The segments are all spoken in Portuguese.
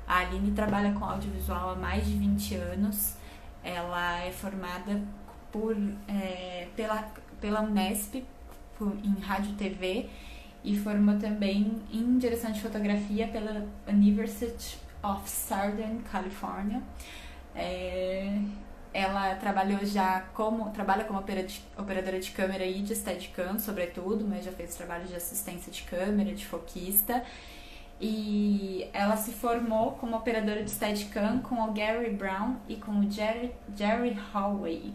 A Aline trabalha com audiovisual há mais de 20 anos. Ela é formada por, pela Unesp em rádio e TV e formou também em direção de fotografia pela University of Southern California. Ela trabalha como operadora de câmera e de Steadicam, sobretudo, mas já fez trabalho de assistência de câmera, de foquista. E ela se formou como operadora de Steadicam com o Gary Brown e com o Jerry Holloway.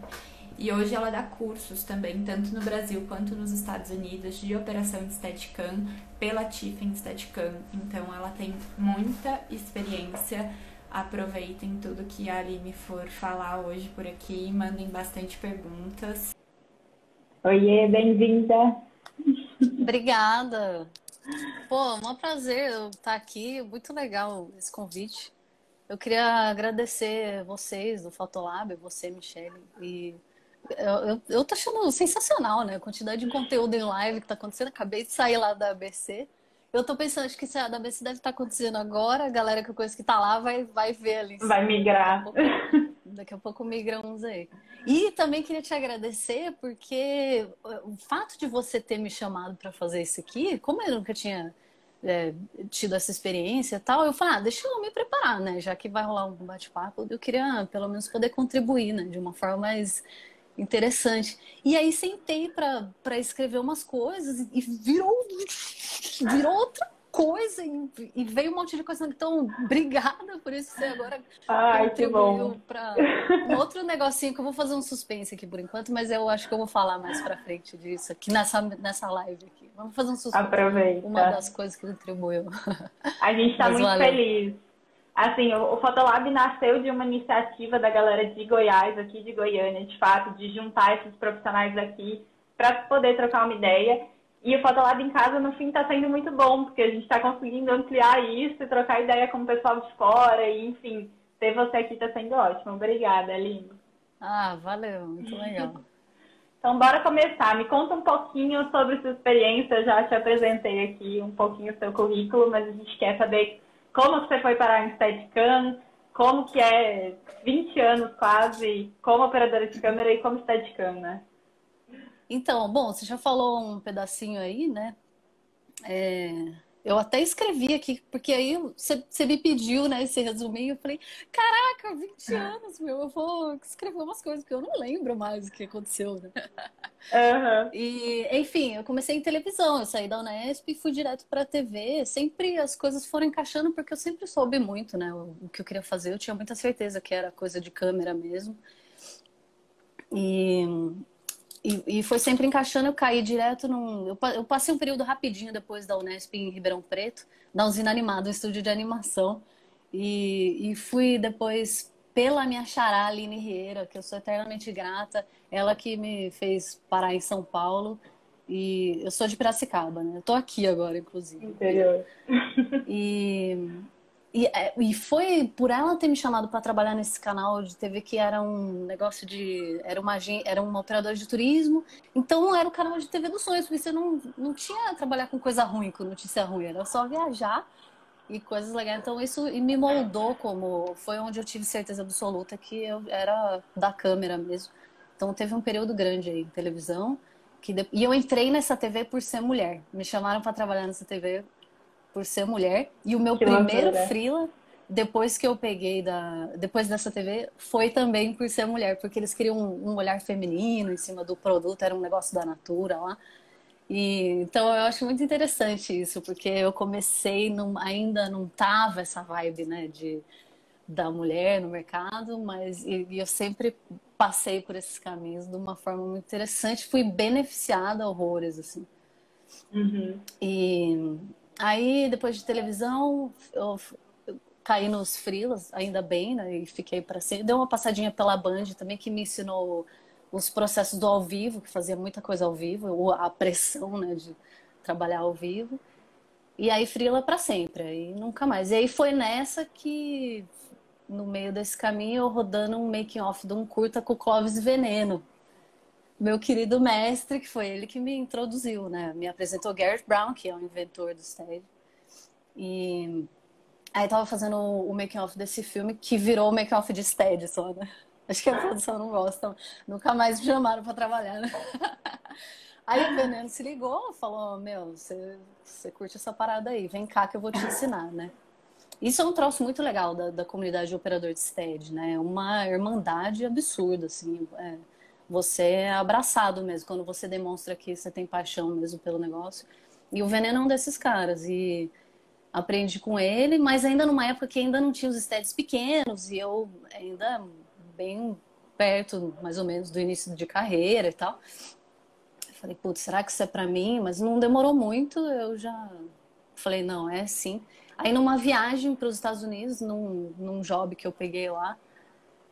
E hoje ela dá cursos também, tanto no Brasil quanto nos Estados Unidos, de operação de Steadicam pela Tiffen Steadicam. Então ela tem muita experiência. Aproveitem tudo que a Aline for falar hoje por aqui, mandem bastante perguntas. Oiê, bem-vinda! Obrigada! Pô, um prazer eu estar aqui, muito legal esse convite. Eu queria agradecer vocês do Fotolab, você, Michele, e eu tô achando sensacional, né? A quantidade de conteúdo em live que tá acontecendo. Acabei de sair lá da ABC. Eu tô pensando, acho que se a da ABC deve estar acontecendo agora, a galera que eu conheço que tá lá vai ver ali. Vai migrar. Daqui a pouco migram uns aí. E também queria te agradecer, porque o fato de você ter me chamado para fazer isso aqui, como eu nunca tinha tido essa experiência e tal, eu falei, deixa eu me preparar, né? Já que vai rolar um bate-papo, eu queria pelo menos poder contribuir, né? De uma forma mais interessante. E aí sentei para escrever umas coisas e virou outra coisa e veio um monte de coisa. Então, obrigada por isso. Você agora contribuiu para um outro negocinho que eu vou fazer um suspense aqui por enquanto, mas eu acho que eu vou falar mais para frente disso aqui nessa live aqui. Vamos fazer um suspense. Aproveita. Uma das coisas que contribuiu. A gente está muito feliz. Assim, o Fotolab nasceu de uma iniciativa da galera de Goiás, aqui de Goiânia, de fato, de juntar esses profissionais aqui para poder trocar uma ideia. E o Fotolab em casa, no fim, está sendo muito bom, porque a gente está conseguindo ampliar isso, trocar ideia com o pessoal de fora, e, enfim, ter você aqui está sendo ótimo. Obrigada, Aline. Valeu, muito legal. Então, bora começar. Me conta um pouquinho sobre sua experiência. Eu já te apresentei aqui um pouquinho o seu currículo, mas a gente quer saber como você foi parar em Steadicam, como que é 20 anos quase, como operadora de câmera e como Steadicam, né? Então, bom, você já falou um pedacinho aí, né? Eu até escrevi aqui, porque aí você me pediu, né, esse resuminho. Eu falei, caraca, 20 anos, meu, eu vou escrever umas coisas que eu não lembro mais o que aconteceu, né? Uhum. E, enfim, eu comecei em televisão, eu saí da Unesp e fui direto pra TV. Sempre as coisas foram encaixando, porque eu sempre soube muito, né, o que eu queria fazer. Eu tinha muita certeza que era coisa de câmera mesmo. E foi sempre encaixando, eu caí direto num... Eu passei um período rapidinho depois da Unesp em Ribeirão Preto, na Usina Animada, um estúdio de animação. E fui depois pela minha xará, Aline Rieira, que eu sou eternamente grata. Ela que me fez parar em São Paulo. E eu sou de Piracicaba, né? Eu tô aqui agora, inclusive. Interior. E foi por ela ter me chamado para trabalhar nesse canal de TV que era um negócio de... Era uma operadora de turismo. Então era o canal de TV dos sonhos, porque você não tinha a trabalhar com coisa ruim, com notícia ruim. Era só viajar e coisas legais. Então isso me moldou como... Foi onde eu tive certeza absoluta que eu era da câmera mesmo. Então teve um período grande aí em televisão. E eu entrei nessa TV por ser mulher. Me chamaram para trabalhar nessa TV por ser mulher. E o meu primeiro freela, depois que eu peguei depois dessa TV, foi também por ser mulher, porque eles queriam um olhar feminino em cima do produto, era um negócio da Natura lá. Então eu acho muito interessante isso, porque eu comecei, ainda não tava essa vibe, né, da mulher no mercado, mas eu sempre passei por esses caminhos de uma forma muito interessante, fui beneficiada horrores, assim. Uhum. E aí, depois de televisão, eu caí nos freelas, ainda bem, né? E fiquei para sempre. Deu uma passadinha pela Band também, que me ensinou os processos do ao vivo, que fazia muita coisa ao vivo, ou a pressão, né, de trabalhar ao vivo. E aí, freela para sempre, aí nunca mais. E aí foi nessa que, no meio desse caminho, eu rodando um making-off de um curta com o Clóvis Veneno. Meu querido mestre, que foi ele que me introduziu, né? Me apresentou Garrett Brown, que é o inventor do STED. Aí tava fazendo o making-off desse filme, que virou o making-off de Stead só, né? Acho que a produção não gosta. Nunca mais me chamaram pra trabalhar, né? Aí o Veneno se ligou, falou, meu, você curte essa parada aí, vem cá que eu vou te ensinar, né? Isso é um troço muito legal da comunidade de operador de stead, né? É uma irmandade absurda, assim. Você é abraçado mesmo, quando você demonstra que você tem paixão mesmo pelo negócio. E o Veneno é um desses caras. E aprendi com ele, mas ainda numa época que ainda não tinha os steads pequenos. E eu ainda bem perto, mais ou menos, do início de carreira e tal. Eu falei, putz, será que isso é pra mim? Mas não demorou muito, eu já falei, não, é sim. Aí numa viagem para os Estados Unidos, num job que eu peguei lá,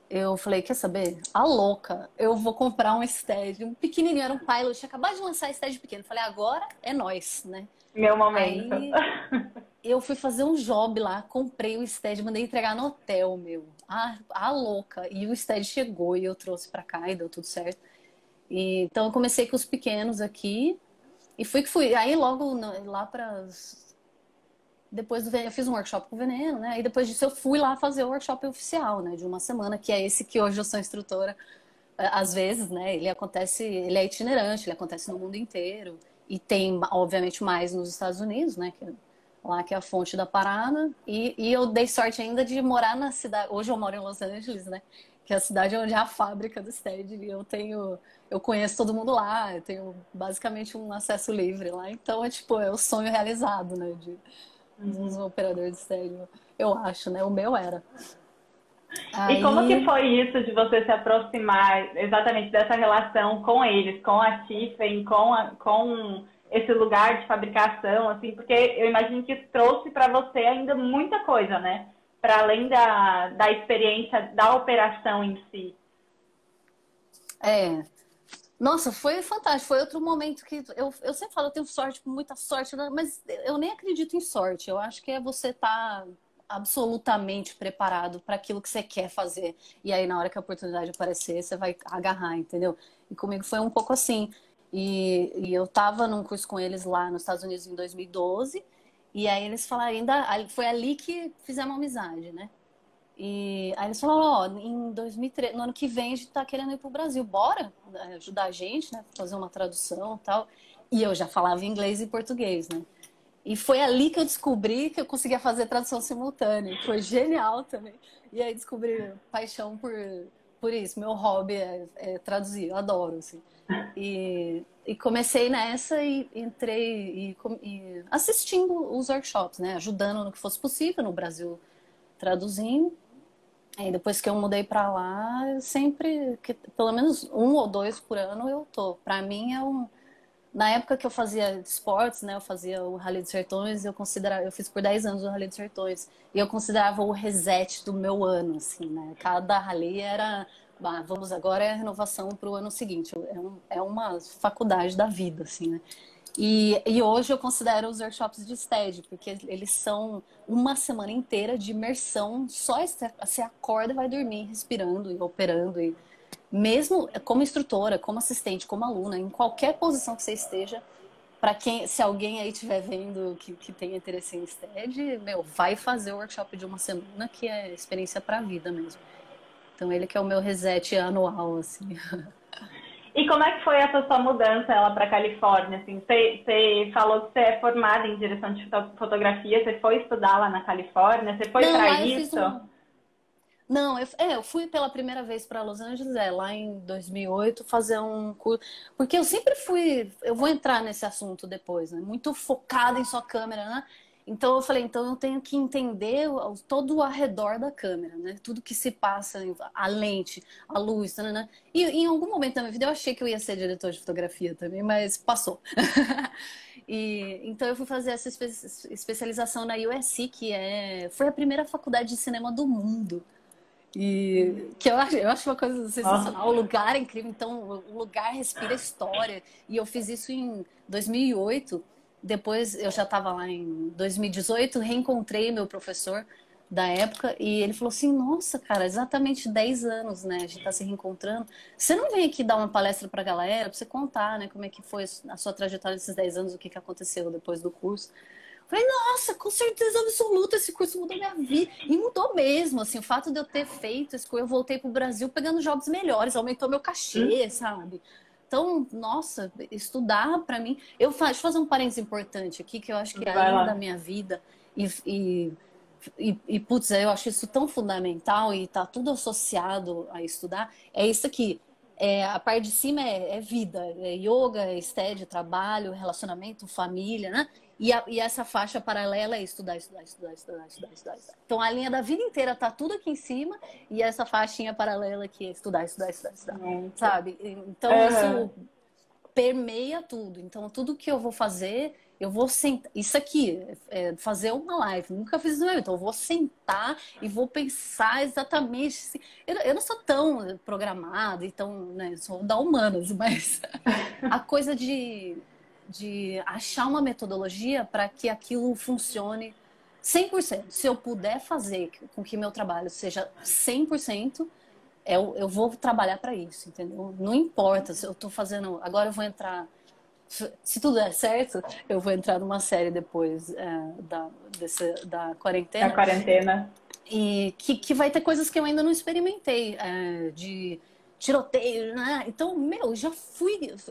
eu falei, quer saber? A louca, eu vou comprar um stead, um pequenininho, era um Pilot, tinha acabado de lançar stead pequeno. Falei, agora é nóis, né? Meu momento. Aí eu fui fazer um job lá, comprei o stead, mandei entregar no hotel, meu. A louca. E o stead chegou e eu trouxe pra cá e deu tudo certo. Então eu comecei com os pequenos aqui e fui que fui. Aí logo lá para depois do Veneno, eu fiz um workshop com o Veneno, né? E depois disso eu fui lá fazer o workshop oficial, né? De uma semana, que é esse que hoje eu sou instrutora. Às vezes, né? Ele é itinerante, ele acontece no mundo inteiro. E tem, obviamente, mais nos Estados Unidos, né? Lá que é a fonte da parada. E eu dei sorte ainda de morar na cidade. Hoje eu moro em Los Angeles, né? Que é a cidade onde é a fábrica do stead. E eu conheço todo mundo lá. Eu tenho basicamente um acesso livre lá. Então é tipo, é o sonho realizado, né? Dos operadores de stead. Eu acho, né? O meu era. E como que foi isso de você se aproximar exatamente dessa relação com eles, com a Tiffen, com esse lugar de fabricação, assim, porque eu imagino que isso trouxe para você ainda muita coisa, né? Para além da experiência da operação em si. Nossa, foi fantástico. Foi outro momento que eu sempre falo, eu tenho sorte, muita sorte, mas eu nem acredito em sorte. Eu acho que é você estar absolutamente preparado para aquilo que você quer fazer. E aí, na hora que a oportunidade aparecer, você vai agarrar, entendeu? E comigo foi um pouco assim. E eu tava num curso com eles lá nos Estados Unidos em 2012. E aí eles falaram, foi ali que fizemos amizade, né? E aí eles falaram, ó, em 2013, no ano que vem a gente tá querendo ir pro Brasil, bora ajudar a gente, né? Fazer uma tradução e tal. E eu já falava inglês e português, né? E foi ali que eu descobri que eu conseguia fazer tradução simultânea. Foi genial também. E aí descobri paixão por isso. Meu hobby é traduzir, eu adoro, assim. E comecei nessa e entrei e assistindo os workshops, né? Ajudando no que fosse possível no Brasil, traduzindo. Aí depois que eu mudei pra lá, eu sempre, pelo menos 1 ou 2 por ano eu tô. Pra mim na época que eu fazia esportes, né, eu fazia o Rally dos Sertões, eu fiz por 10 anos o Rally dos Sertões, e eu considerava o reset do meu ano, assim, né? Cada rally era, vamos agora é a renovação para o ano seguinte, é uma faculdade da vida, assim, né? E hoje eu considero os workshops de stead, porque eles são uma semana inteira de imersão, só você acorda e vai dormir respirando e operando, e mesmo como instrutora, como assistente, como aluna, em qualquer posição que você esteja, se alguém aí estiver vendo que tem interesse em stead, vai fazer o workshop de uma semana, que é experiência para a vida mesmo. Então ele que é o meu reset anual, assim. E como é que foi essa sua mudança lá para Califórnia? Assim, você falou que você é formada em direção de fotografia, você foi estudar lá na Califórnia, você foi para isso? Não, eu fui pela primeira vez para Los Angeles, lá em 2008, fazer um curso. Porque eu sempre eu vou entrar nesse assunto depois, né? Muito focada em sua câmera, né? Então eu falei, então eu tenho que entender todo o arredor da câmera, né? Tudo que se passa, a lente, a luz, né? E em algum momento da minha vida eu achei que eu ia ser diretor de fotografia também, mas passou. Então eu fui fazer essa especialização na USC, que foi a primeira faculdade de cinema do mundo. E que eu acho uma coisa sensacional. O lugar é incrível, então o lugar respira história. E eu fiz isso em 2008. Depois eu já estava lá em 2018, reencontrei meu professor da época e ele falou assim: nossa, cara, exatamente 10 anos, né? A gente tá se reencontrando. Você não vem aqui dar uma palestra pra galera, pra você contar, né? Como é que foi a sua trajetória nesses 10 anos, o que aconteceu depois do curso? Falei, nossa, com certeza absoluta, esse curso mudou minha vida. E mudou mesmo, assim, o fato de eu ter feito esse curso, eu voltei pro Brasil pegando jobs melhores, aumentou meu cachê, sabe? Então, nossa, estudar pra mim... Deixa eu fazer um parênteses importante aqui, que eu acho que é a linha da minha vida putz, eu acho isso tão fundamental e tá tudo associado a estudar. É isso aqui. A parte de cima é vida, é yoga, é steady, trabalho, relacionamento, família, né? E essa faixa paralela é estudar. Então a linha da vida inteira tá tudo aqui em cima e essa faixinha paralela aqui é estudar, sabe? Então isso permeia tudo. Então tudo que eu vou fazer, eu vou sentar. Isso aqui é fazer uma live. Nunca fiz isso, então eu vou sentar e vou pensar exatamente. Eu não sou tão programada, então, né, sou da humanas, mas a coisa de achar uma metodologia para que aquilo funcione 100%. Se eu puder fazer com que meu trabalho seja 100%, eu vou trabalhar para isso, entendeu? Não importa se eu estou fazendo... Agora eu vou entrar... Se tudo der certo, eu vou entrar numa série depois da quarentena. Da quarentena. E que vai ter coisas que eu ainda não experimentei, de tiroteio, né? Então,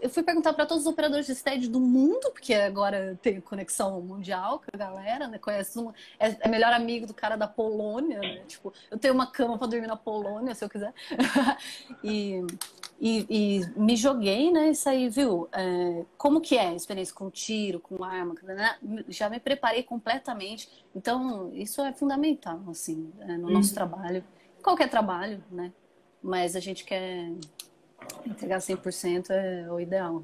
eu fui perguntar para todos os operadores de stead do mundo, porque agora tem conexão mundial com a galera, né? Conhece é melhor amigo do cara da Polônia, né? Tipo, eu tenho uma cama para dormir na Polônia, se eu quiser. E me joguei, né? Isso aí, viu? Como que é a experiência com tiro, com arma? Né? Já me preparei completamente. Então, isso é fundamental, assim, no nosso trabalho. Qualquer trabalho, né? Mas a gente quer entregar 100% é o ideal.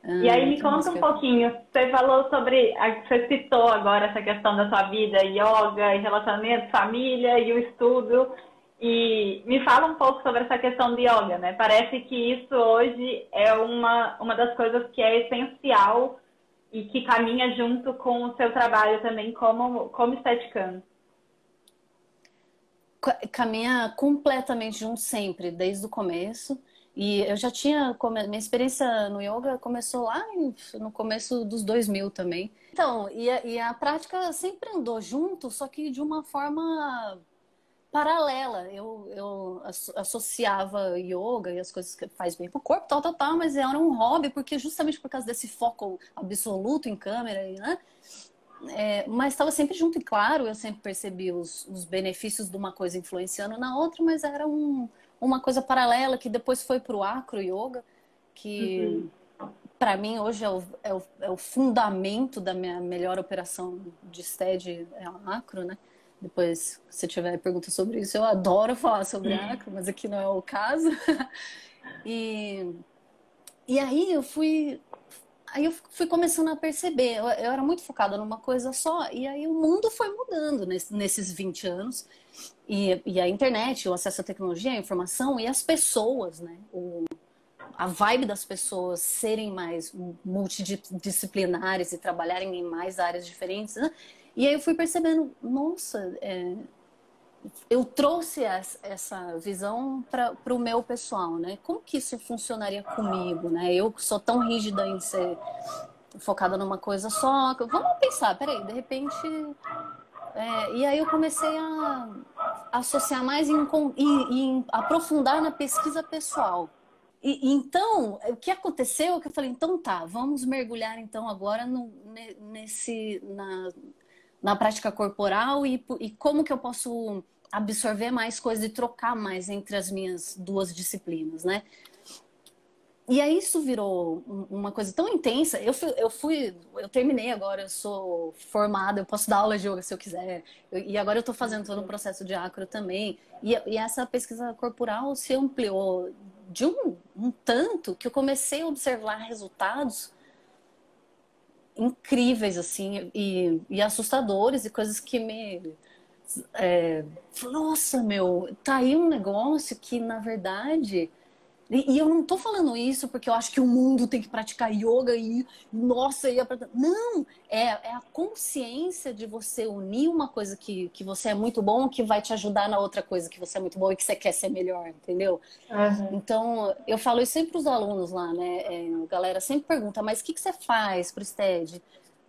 E aí me conta um pouquinho, você falou sobre, você citou agora essa questão da sua vida, yoga, e relacionamento, família e o estudo, e me fala um pouco sobre essa questão de yoga, né? Parece que isso hoje é uma das coisas que é essencial e que caminha junto com o seu trabalho também como esteticano. Caminha completamente junto sempre, desde o começo. E eu já tinha... Minha experiência no yoga começou lá no começo dos 2000 também. Então, e a prática sempre andou junto, só que de uma forma paralela. Eu associava yoga e as coisas que faz bem pro corpo, tal, mas era um hobby, porque justamente por causa desse foco absoluto em câmera, né? Mas estava sempre junto, e claro, eu sempre percebi os benefícios de uma coisa influenciando na outra, mas era uma coisa paralela que depois foi para o acro yoga, que para mim hoje é o fundamento da minha melhor operação de stead, é o acro, né? Depois, se tiver pergunta sobre isso, eu adoro falar sobre acro, mas aqui não é o caso. E aí eu fui começando a perceber, eu era muito focada numa coisa só, e aí o mundo foi mudando nesses 20 anos, e a internet, o acesso à tecnologia, a informação, e as pessoas, né? A vibe das pessoas serem mais multidisciplinares e trabalharem em mais áreas diferentes, né? E aí eu fui percebendo, nossa, eu trouxe essa visão para o meu pessoal, né? Como que isso funcionaria comigo, né? Eu sou tão rígida em ser focada numa coisa só. Vamos pensar, peraí, de repente... e aí eu comecei a associar mais e aprofundar na pesquisa pessoal. Então, o que aconteceu é que eu falei, então tá, vamos mergulhar então agora na prática corporal e como que eu posso absorver mais coisas e trocar mais entre as minhas duas disciplinas, né? E aí isso virou uma coisa tão intensa. Eu terminei agora, eu sou formada, eu posso dar aula de yoga se eu quiser. E agora eu estou fazendo todo um processo de acro também. E essa pesquisa corporal se ampliou de um tanto que eu comecei a observar resultados incríveis, assim, e assustadores, e coisas que me... nossa, tá aí um negócio que, na verdade... E eu não tô falando isso porque eu acho que o mundo tem que praticar yoga e, nossa, não! É a consciência de você unir uma coisa que você é muito bom, que vai te ajudar na outra coisa que você é muito bom e que você quer ser melhor, entendeu? Então, eu falo isso sempre pros alunos lá, né? A galera sempre pergunta, mas o que você faz pro stead?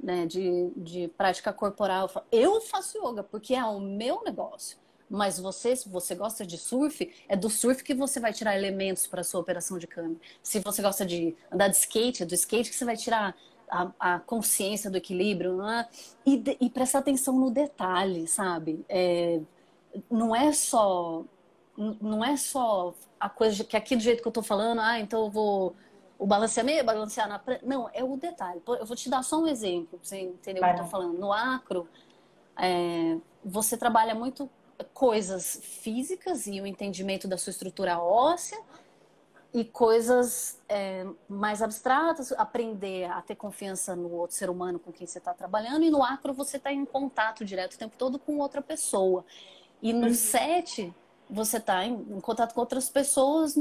né, de prática corporal. Eu faço yoga porque é o meu negócio. Mas você, se você gosta de surf, é do surf que você vai tirar elementos para a sua operação de câmbio. Se você gosta de andar de skate, é do skate que você vai tirar a consciência do equilíbrio, né? E prestar atenção no detalhe, sabe? Não é só a coisa que aqui do jeito que eu tô falando, então eu vou o balanceamento, balancear na prancha. Não, é o detalhe. Eu vou te dar só um exemplo, pra você entender o que eu tô falando. No acro, você trabalha muito coisas físicas e o entendimento da sua estrutura óssea e coisas mais abstratas, aprender a ter confiança no outro ser humano com quem você está trabalhando. E no acro você está em contato direto o tempo todo com outra pessoa. E no set você está em contato com outras pessoas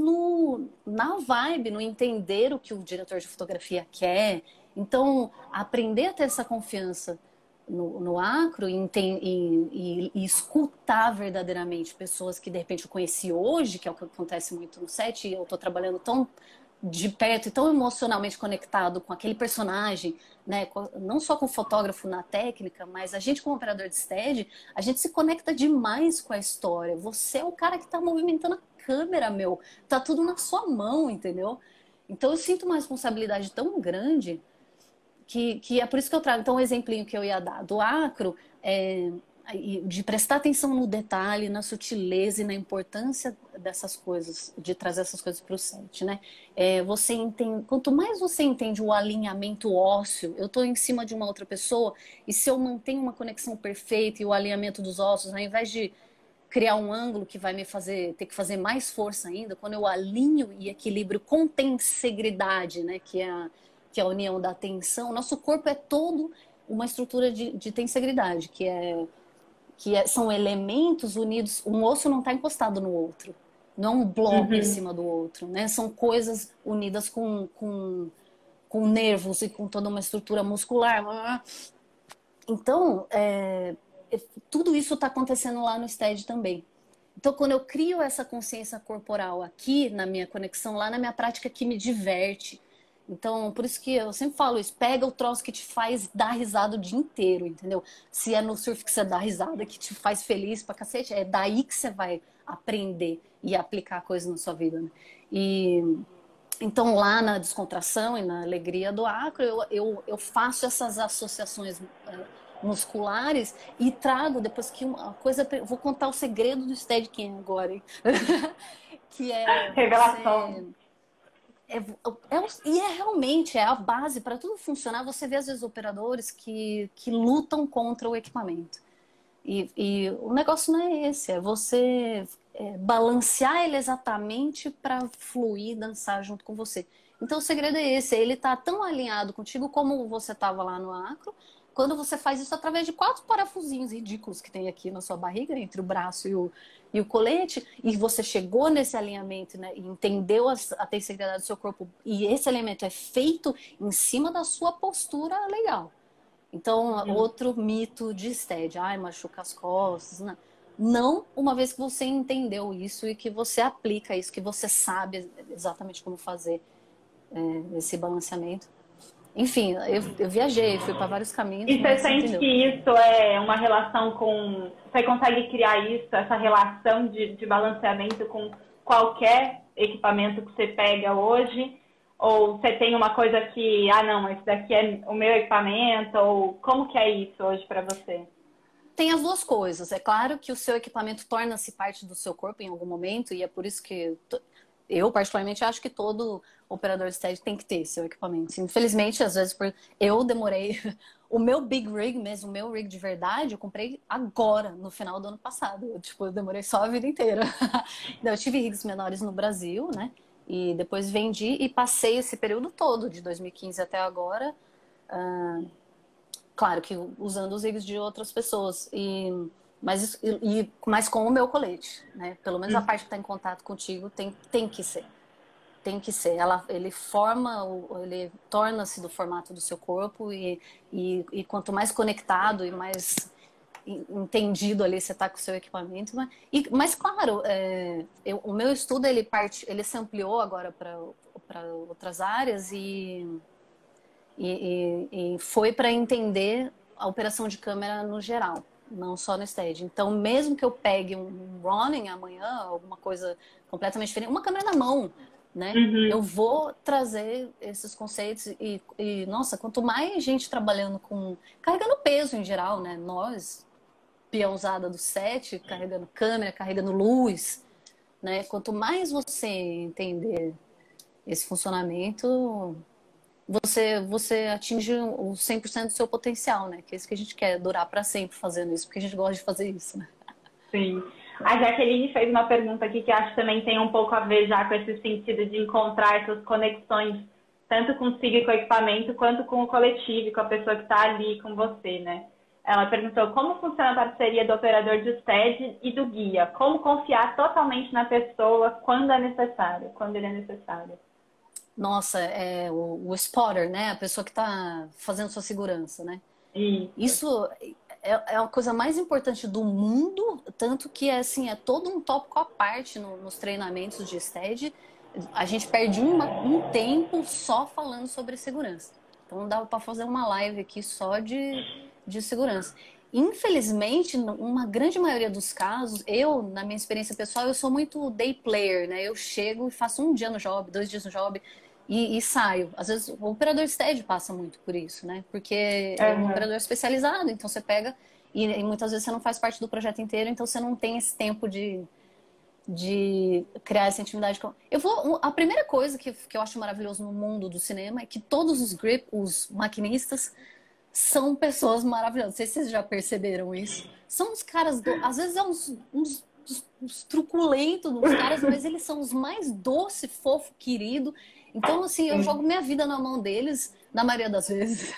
na vibe, no entender o que o diretor de fotografia quer. Então, aprender a ter essa confiança no acro e escutar verdadeiramente pessoas que de repente eu conheci hoje, que é o que acontece muito no set, e eu estou trabalhando tão de perto e tão emocionalmente conectado com aquele personagem, né? Não só com o fotógrafo na técnica, mas a gente como operador de stead, a gente se conecta demais com a história. Você é o cara que está movimentando a câmera, meu. Tá tudo na sua mão, entendeu? Então eu sinto uma responsabilidade tão grande que é por isso que eu trago. Então, um exemplinho que eu ia dar do acro de prestar atenção no detalhe, na sutileza e na importância dessas coisas, de trazer essas coisas para o set, né? Você entende, quanto mais você entende o alinhamento ósseo, eu estou em cima de uma outra pessoa, e se eu mantenho uma conexão perfeita e o alinhamento dos ossos, ao invés de criar um ângulo que vai me fazer ter que fazer mais força ainda, quando eu alinho e equilíbrio com tensegridade, né? Que é a união da tensão, nosso corpo é todo uma estrutura de tensegridade, são elementos unidos, um osso não está encostado no outro, não é um bloco em cima do outro, né? São coisas unidas com nervos e com toda uma estrutura muscular. Então, tudo isso está acontecendo lá no stead também. Então, quando eu crio essa consciência corporal aqui, na minha conexão, lá na minha prática que me diverte. Então, por isso que eu sempre falo isso, pega o troço que te faz dar risada o dia inteiro, entendeu? Se é no surf que você dá risada, que te faz feliz pra cacete, é daí que você vai aprender e aplicar coisas na sua vida, né? Então, lá na descontração e na alegria do acro, eu faço essas associações musculares e trago, depois que uma coisa... Vou contar o segredo do Steadicam agora, hein? Que é... Revelação. E realmente a base para tudo funcionar. Você vê às vezes operadores que lutam contra o equipamento e o negócio não é esse, é você balancear ele exatamente para fluir, dançar junto com você. Então o segredo é esse, ele tá tão alinhado contigo como você estava lá no acro, quando você faz isso através de 4 parafusinhos ridículos que tem aqui na sua barriga, entre o braço e o colete, e você chegou nesse alinhamento, né, e entendeu a tensegridade do seu corpo, e esse alinhamento é feito em cima da sua postura legal. Então, outro mito de stead, machuca as costas, não, uma vez que você entendeu isso e que você aplica isso, que você sabe exatamente como fazer esse balanceamento. Enfim, eu viajei, fui para vários caminhos. E você sente que isso é uma relação com... Você consegue criar isso, essa relação de balanceamento com qualquer equipamento que você pega hoje? Ou você tem uma coisa que, não, esse daqui é o meu equipamento? Ou como que é isso hoje para você? Tem as duas coisas. É claro que o seu equipamento torna-se parte do seu corpo em algum momento, e é por isso que... Eu, particularmente, acho que todo operador de stead tem que ter seu equipamento. Infelizmente, às vezes, eu demorei... O meu big rig mesmo, o meu rig de verdade, eu comprei agora, no final do ano passado. Eu demorei só a vida inteira. Eu tive rigs menores no Brasil, né? E depois vendi e passei esse período todo, de 2015 até agora. Claro que usando os rigs de outras pessoas. Mas com o meu colete, né? Pelo menos a parte que está em contato contigo tem que ser. Tem que ser. Ele torna-se do formato do seu corpo e quanto mais conectado e mais entendido ali você está com o seu equipamento. Mas claro, o meu estudo ele se ampliou agora para outras áreas e E foi para entender a operação de câmera no geral, não só no stead. Então, mesmo que eu pegue um Ronin amanhã, alguma coisa completamente diferente, uma câmera na mão, né? Eu vou trazer esses conceitos nossa, quanto mais gente trabalhando carregando peso em geral, né? Nós, peãozada do set, carregando câmera, carregando luz, né? Quanto mais você entender esse funcionamento, você atinge o 100% do seu potencial, né? Que é isso que a gente quer, durar para sempre fazendo isso, porque a gente gosta de fazer isso, né? Sim. A Jaqueline fez uma pergunta aqui que acho que também tem um pouco a ver já com esse sentido de encontrar essas conexões, tanto consigo e com o equipamento, quanto com o coletivo e com a pessoa que está ali com você, né? Ela perguntou como funciona a parceria do operador de stead e do guia. Como confiar totalmente na pessoa quando é necessário, quando ele é necessário. Nossa, é o spotter, né? A pessoa que está fazendo sua segurança, né? Isso é a coisa mais importante do mundo, tanto que assim, é todo um tópico à parte nos treinamentos de stead. A gente perde um tempo só falando sobre segurança. Então dá para fazer uma live aqui só de segurança. Infelizmente, uma grande maioria dos casos, na minha experiência pessoal, eu sou muito day player, né? Eu chego e faço um dia no job, 2 dias no job e saio. Às vezes o operador stead passa muito por isso, né? Porque é um operador especializado, então você pega e muitas vezes você não faz parte do projeto inteiro, então você não tem esse tempo de criar essa intimidade. A primeira coisa que eu acho maravilhoso no mundo do cinema é que todos os maquinistas são pessoas maravilhosas. Não sei se vocês já perceberam isso. São os caras, às vezes é uns truculentos dos caras, mas eles são os mais doce, fofo, querido. Então, assim, eu jogo minha vida na mão deles, na maioria das vezes.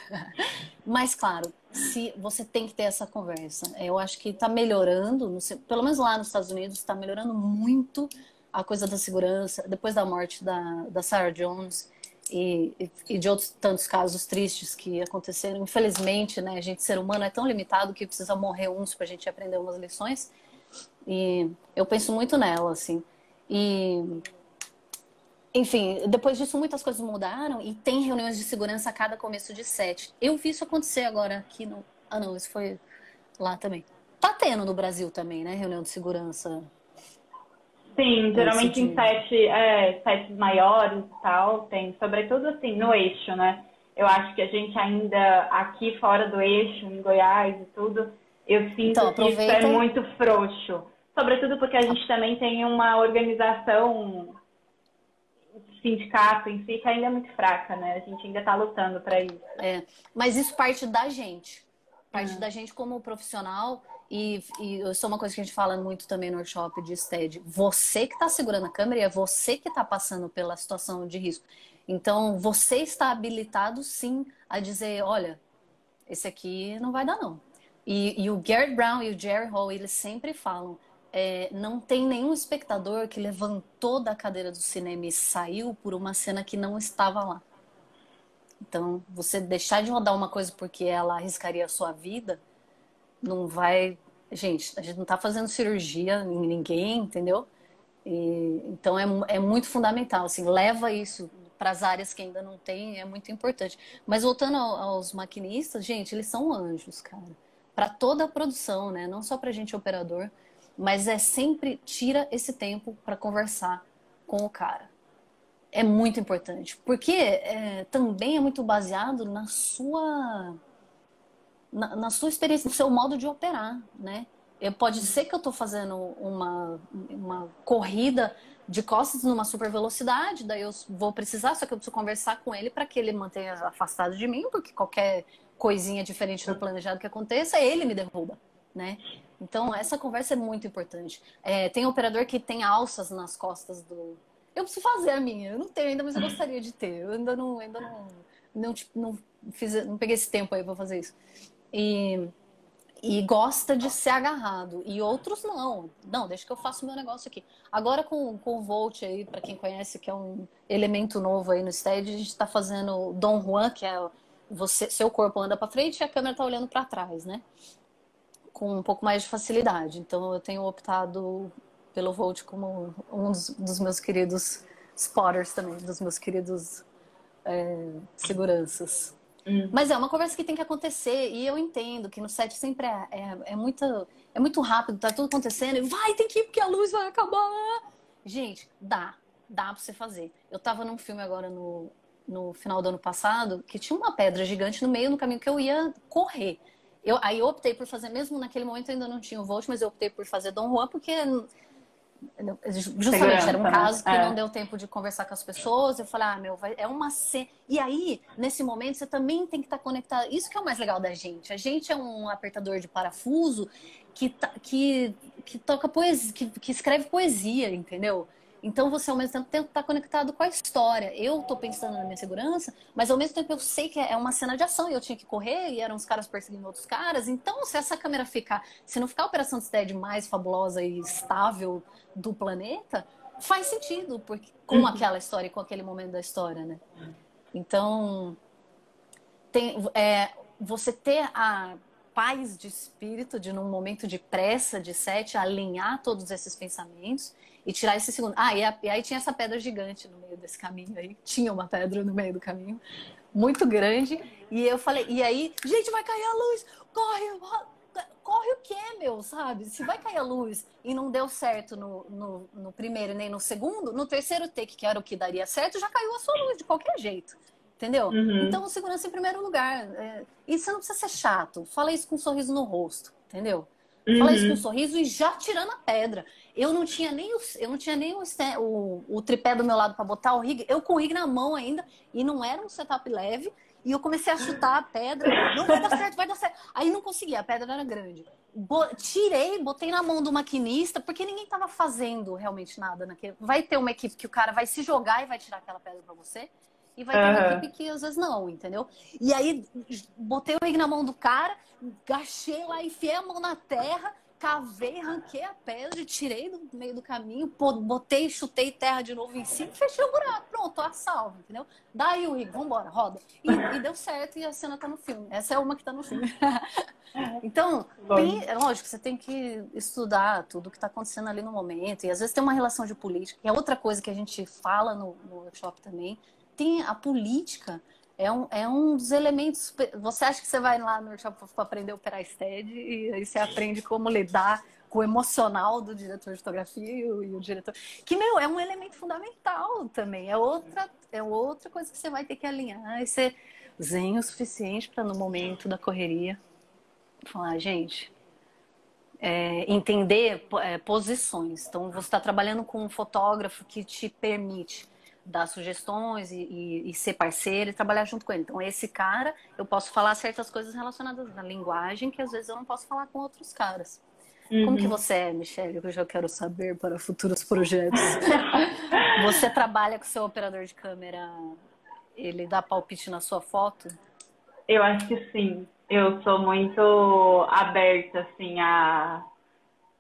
Mas, claro, se você tem que ter essa conversa. Eu acho que está melhorando, pelo menos lá nos Estados Unidos, está melhorando muito a coisa da segurança. Depois da morte da Sarah Jones e de outros tantos casos tristes que aconteceram. Infelizmente, né, a gente, ser humano, é tão limitado que precisa morrer uns para a gente aprender umas lições. E eu penso muito nela, assim. Enfim, depois disso muitas coisas mudaram e tem reuniões de segurança a cada começo de set. Eu vi isso acontecer agora aqui no... Ah, não, isso foi lá também. Tá tendo no Brasil também, né? Reunião de segurança. Sim, geralmente em sets maiores e tal, tem, sobretudo assim, no eixo, né? Eu acho que a gente ainda, aqui fora do eixo, em Goiás e tudo, eu sinto então, que isso é muito frouxo. Sobretudo porque a gente também tem uma organização, sindicato em si, que ainda é muito fraca, né? A gente ainda está lutando para isso. Mas isso parte da gente. Parte da gente como profissional. E isso é uma coisa que a gente fala muito também no workshop de stead. Você que está segurando a câmera e é você que está passando pela situação de risco. Então, você está habilitado, sim, a dizer, olha, esse aqui não vai dar, não. E o Garrett Brown e o Jerry Hall, eles sempre falam, não tem nenhum espectador que levantou da cadeira do cinema e saiu por uma cena que não estava lá. Então, você deixar de rodar uma coisa porque ela arriscaria a sua vida, não vai... Gente, a gente não está fazendo cirurgia em ninguém, entendeu? Então, é muito fundamental, assim, leva isso para as áreas que ainda não tem, é muito importante. Mas voltando aos maquinistas, gente, eles são anjos, cara. Para toda a produção, né? Não só para a gente operador, mas sempre tira esse tempo para conversar com o cara. É muito importante, porque também é muito baseado na sua experiência, no seu modo de operar, né? Pode ser que eu estou fazendo uma corrida de costas numa super velocidade, daí eu vou precisar, só que eu preciso conversar com ele para que ele mantenha afastado de mim, porque qualquer coisinha diferente do planejado que aconteça, ele me derruba, né? Então, essa conversa é muito importante. Tem operador que tem alças nas costas do... Eu preciso fazer a minha, eu não tenho ainda, mas eu gostaria de ter. Eu ainda não peguei esse tempo aí para fazer isso. E gosta de ser agarrado. E outros não. Não, deixa que eu faço o meu negócio aqui. Agora com o Volt aí, para quem conhece, que é um elemento novo aí no stead, a gente está fazendo Dom Juan, que é seu corpo anda para frente e a câmera está olhando para trás, né? Com um pouco mais de facilidade. Então eu tenho optado pelo Volt como um dos meus queridos spotters também, dos meus queridos seguranças. Mas é uma conversa que tem que acontecer. E eu entendo que no set sempre é muito rápido, tá tudo acontecendo. E vai, tem que ir porque a luz vai acabar. Gente, dá pra você fazer. Eu tava num filme agora no final do ano passado que tinha uma pedra gigante no meio do caminho que eu ia correr. Aí eu optei por fazer, mesmo naquele momento eu ainda não tinha o Volt, mas eu optei por fazer Dom Juan porque justamente era um caso que não deu tempo de conversar com as pessoas. Eu falei, é uma cena. E aí, nesse momento, você também tem que estar conectado. Isso que é o mais legal da gente. A gente é um apertador de parafuso que toca poesia, que escreve poesia, entendeu? Então você ao mesmo tempo tem que estar conectado com a história. Eu tô pensando na minha segurança, mas ao mesmo tempo eu sei que é uma cena de ação e eu tinha que correr e eram os caras perseguindo outros caras. Então, se essa câmera se não ficar a operação de stead mais fabulosa e estável do planeta, faz sentido, porque com aquela história e com aquele momento da história, né? Então, você ter a paz de espírito de num momento de pressa, de set, alinhar todos esses pensamentos e tirar esse segundo. E aí tinha essa pedra gigante no meio desse caminho aí. Tinha uma pedra no meio do caminho, muito grande. E eu falei, e aí, gente, vai cair a luz! Corre o quê, meu, sabe? Se vai cair a luz e não deu certo no primeiro nem no segundo, no terceiro take, que era o que daria certo, já caiu a sua luz de qualquer jeito. Entendeu? Então, segurança em primeiro lugar. E você não precisa ser chato. Fala isso com um sorriso no rosto, entendeu? Fala isso com um sorriso e já tirando a pedra. Eu não tinha nem o tripé do meu lado para botar o rig. Eu com o rig na mão ainda, e não era um setup leve. E eu comecei a chutar a pedra. Não vai dar certo, vai dar certo. Aí não conseguia, a pedra era grande. Tirei, botei na mão do maquinista, porque ninguém tava fazendo realmente nada naquele. Vai ter uma equipe que o cara vai se jogar e vai tirar aquela pedra para você. E vai ter uma equipe que às vezes não, entendeu? E aí, botei o rig na mão do cara, gachei lá, enfiei a mão na terra, cavei, arranquei a pedra, tirei do meio do caminho, botei, chutei terra de novo em cima e fechei o buraco. Pronto, tô a salvo, entendeu? Daí o rig, vambora, roda. E deu certo e a cena tá no filme. Essa é uma que tá no filme. Então, lógico, você tem que estudar tudo que tá acontecendo ali no momento. E às vezes tem uma relação de política, que é outra coisa que a gente fala no workshop também. Tem a política, é um dos elementos. Você acha que você vai lá no workshop para aprender a operar stead e aí você aprende como lidar com o emocional do diretor de fotografia e o diretor. Que, é um elemento fundamental também. É outra coisa que você vai ter que alinhar e ser zen o suficiente para, no momento da correria, falar, gente, entender posições. Então, você está trabalhando com um fotógrafo que te permite dar sugestões e ser parceiro e trabalhar junto com ele. Então, esse cara, eu posso falar certas coisas relacionadas na linguagem que às vezes eu não posso falar com outros caras. Como que você é, Michelle? Eu já quero saber para futuros projetos. Você trabalha com seu operador de câmera, ele dá palpite na sua foto? Eu acho que sim. Eu sou muito aberta, assim, a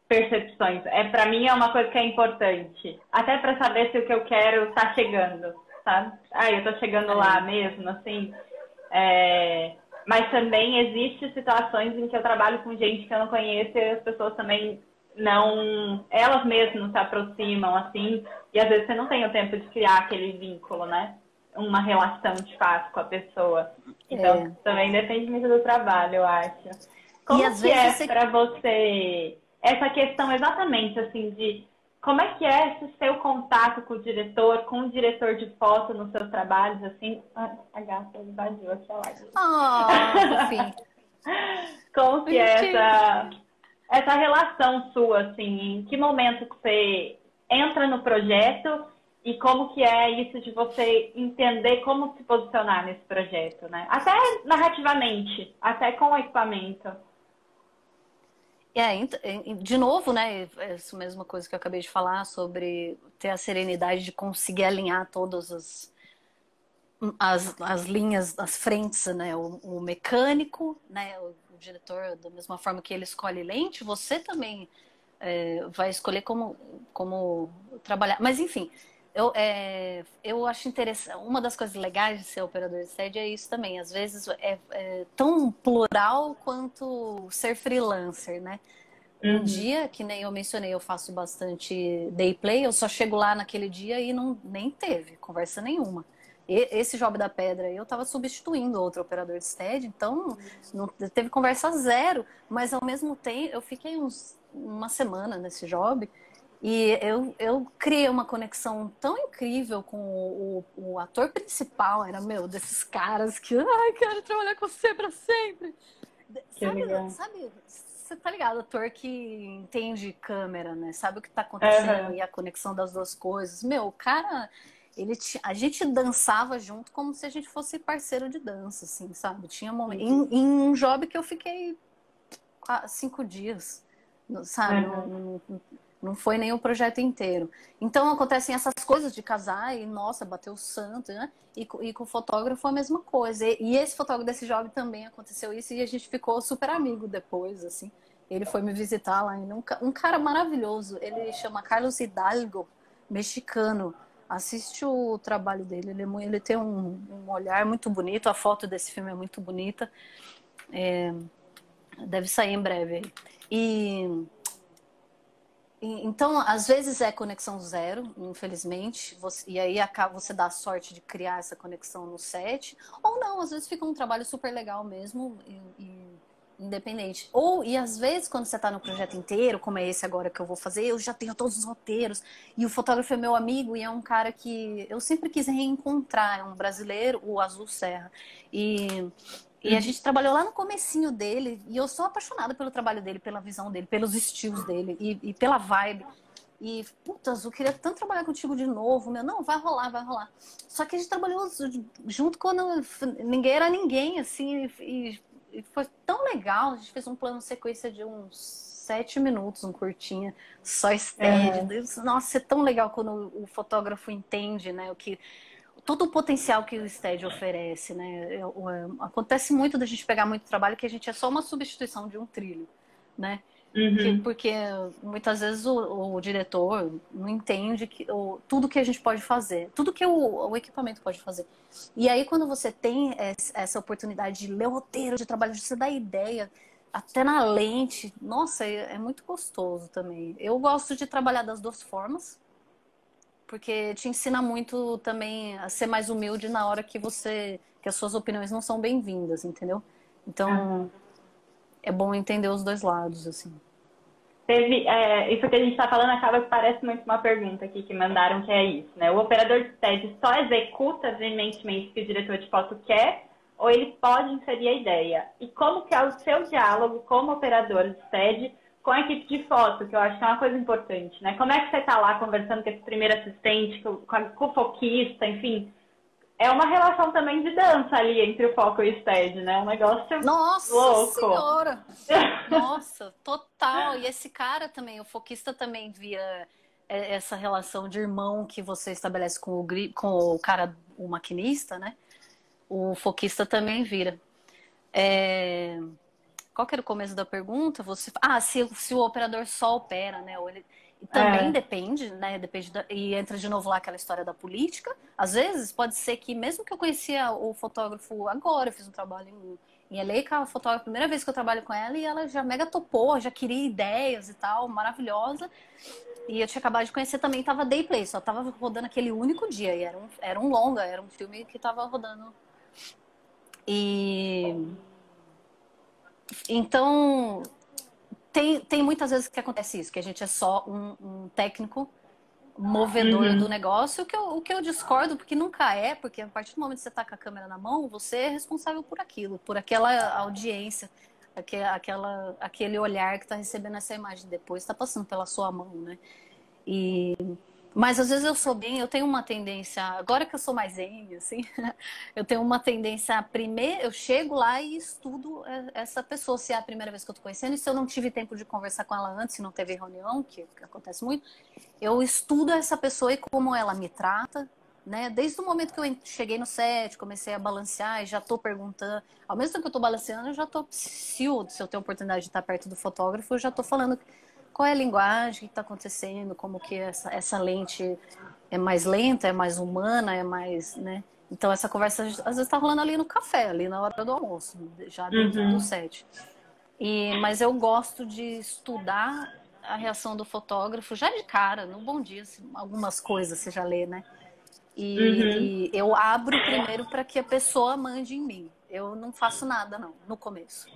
percepções. Para mim é uma coisa que é importante. Até para saber se o que eu quero tá chegando, sabe? Eu tô chegando lá mesmo, assim. Mas também existem situações em que eu trabalho com gente que eu não conheço e as pessoas também não... Elas mesmas não se aproximam, assim. E às vezes você não tem o tempo de criar aquele vínculo, né? Uma relação de fato com a pessoa. Então, também depende muito do trabalho, eu acho. Como e às vezes para você... Essa questão exatamente, assim, de como é que é esse seu contato com o diretor de foto nos seus trabalhos, assim... A gata invadiu aqui a live. Enfim. Como que é essa relação sua, assim, em que momento que você entra no projeto e como que é isso de você entender como se posicionar nesse projeto, né? Até narrativamente, até com o equipamento. De novo, né, essa mesma coisa que eu acabei de falar sobre ter a serenidade de conseguir alinhar todas as linhas, as frentes, né, o mecânico, né, o diretor, da mesma forma que ele escolhe lente, você também vai escolher como trabalhar. Mas, enfim, eu acho interessante. Uma das coisas legais de ser operador de stead é isso também. Às vezes é tão plural quanto ser freelancer, né? Um dia, que nem eu mencionei, eu faço bastante day play, eu só chego lá naquele dia e nem teve conversa nenhuma. esse Job da Pedra, eu estava substituindo outro operador de stead, então não teve conversa zero, mas ao mesmo tempo eu fiquei uma semana nesse job e eu criei uma conexão tão incrível com o ator principal, era, desses caras que, ai, quero trabalhar com você para sempre. Sabe, você tá ligado, ator que entende câmera, né? Sabe o que tá acontecendo e a conexão das duas coisas. O cara, a gente dançava junto como se a gente fosse parceiro de dança, assim, sabe? Tinha em um job que eu fiquei 5 dias, sabe? Não foi nem o projeto inteiro. Então acontecem essas coisas de casar e, nossa, bateu o santo, né? E com o fotógrafo a mesma coisa. E esse fotógrafo desse job também aconteceu isso e a gente ficou super amigo depois, assim. Ele foi me visitar lá. Um cara maravilhoso. Ele chama Carlos Hidalgo, mexicano. Assiste o trabalho dele. Ele tem um olhar muito bonito. A foto desse filme é muito bonita. Deve sair em breve. Então, às vezes é conexão zero, infelizmente, e aí você dá a sorte de criar essa conexão no set, ou não, às vezes fica um trabalho super legal mesmo, independente. E às vezes, quando você está no projeto inteiro, como é esse agora que eu vou fazer, eu já tenho todos os roteiros, e o fotógrafo é meu amigo, e é um cara que eu sempre quis reencontrar, é um brasileiro, o Azul Serra. E a gente trabalhou lá no comecinho dele, e eu sou apaixonada pelo trabalho dele, pela visão dele, pelos estilos dele e pela vibe. E, eu queria tanto trabalhar contigo de novo, não, vai rolar, vai rolar. Só que a gente trabalhou junto quando ninguém era ninguém, assim, e foi tão legal. A gente fez um plano sequência de uns 7 minutos, um curtinha, só stead. Nossa, é tão legal quando o fotógrafo entende, né, todo o potencial que o stead oferece, né? Acontece muito da gente pegar muito trabalho que a gente é só uma substituição de um trilho, né? Porque muitas vezes o diretor não entende tudo que a gente pode fazer, tudo que o equipamento pode fazer. E aí quando você tem essa oportunidade de ler o roteiro, de trabalho, de você dar ideia, até na lente, nossa, é muito gostoso também. Eu gosto de trabalhar das duas formas, porque te ensina muito também a ser mais humilde na hora que as suas opiniões não são bem-vindas, entendeu? Então, é bom entender os dois lados, assim. Isso que a gente está falando acaba que parece muito uma pergunta aqui que mandaram, que é isso, né? O operador de stead só executa veementemente o que o diretor de foto quer, ou ele pode inserir a ideia? E como que é o seu diálogo como operador de stead com a equipe de foto, que eu acho que é uma coisa importante, né? Como é que você está lá conversando com esse primeiro assistente, com o foquista, enfim? É uma relação também de dança ali entre o foco e o stead, né? Um negócio Nossa louco. Senhora! Nossa, total! E esse cara também, o foquista também via essa relação de irmão que você estabelece com o cara, o maquinista, né? O foquista também vira. Qual que era o começo da pergunta? Se o operador só opera, né? Ou ele... Também depende, né? E entra de novo lá aquela história da política. Às vezes pode ser que, mesmo que eu conhecia o fotógrafo agora, eu fiz um trabalho em LA com a fotógrafa, a primeira vez que eu trabalho com ela, e ela já mega topou, já queria ideias e tal, maravilhosa. E eu tinha acabado de conhecer também, tava day play, só tava rodando aquele único dia. E era um longa, era um filme que tava rodando. Então, tem muitas vezes que acontece isso, que a gente é só um técnico movedor do negócio, o que eu discordo, porque nunca é, porque a partir do momento que você tá com a câmera na mão, você é responsável por aquilo, por aquela audiência, aquele olhar que tá recebendo essa imagem depois, tá passando pela sua mão, né? Mas às vezes eu tenho uma tendência, agora que eu sou mais zen, assim, eu tenho uma tendência, primeiro, eu chego lá e estudo essa pessoa, se é a primeira vez que eu tô conhecendo, e se eu não tive tempo de conversar com ela antes, se não teve reunião, que acontece muito, eu estudo essa pessoa e como ela me trata, né? Desde o momento que eu cheguei no set, comecei a balancear e já tô perguntando, ao mesmo tempo que eu tô balanceando, eu já tô, se eu tenho a oportunidade de estar perto do fotógrafo, eu já tô falando qual é a linguagem, o que está acontecendo, como que essa lente é mais lenta, é mais humana, é mais, né? Então essa conversa às vezes está rolando ali no café, ali na hora do almoço, já dentro do set. Mas eu gosto de estudar a reação do fotógrafo já de cara, no Bom Dia, assim, algumas coisas você já lê, né? E eu abro primeiro para que a pessoa mande em mim. Eu não faço nada, não, no começo.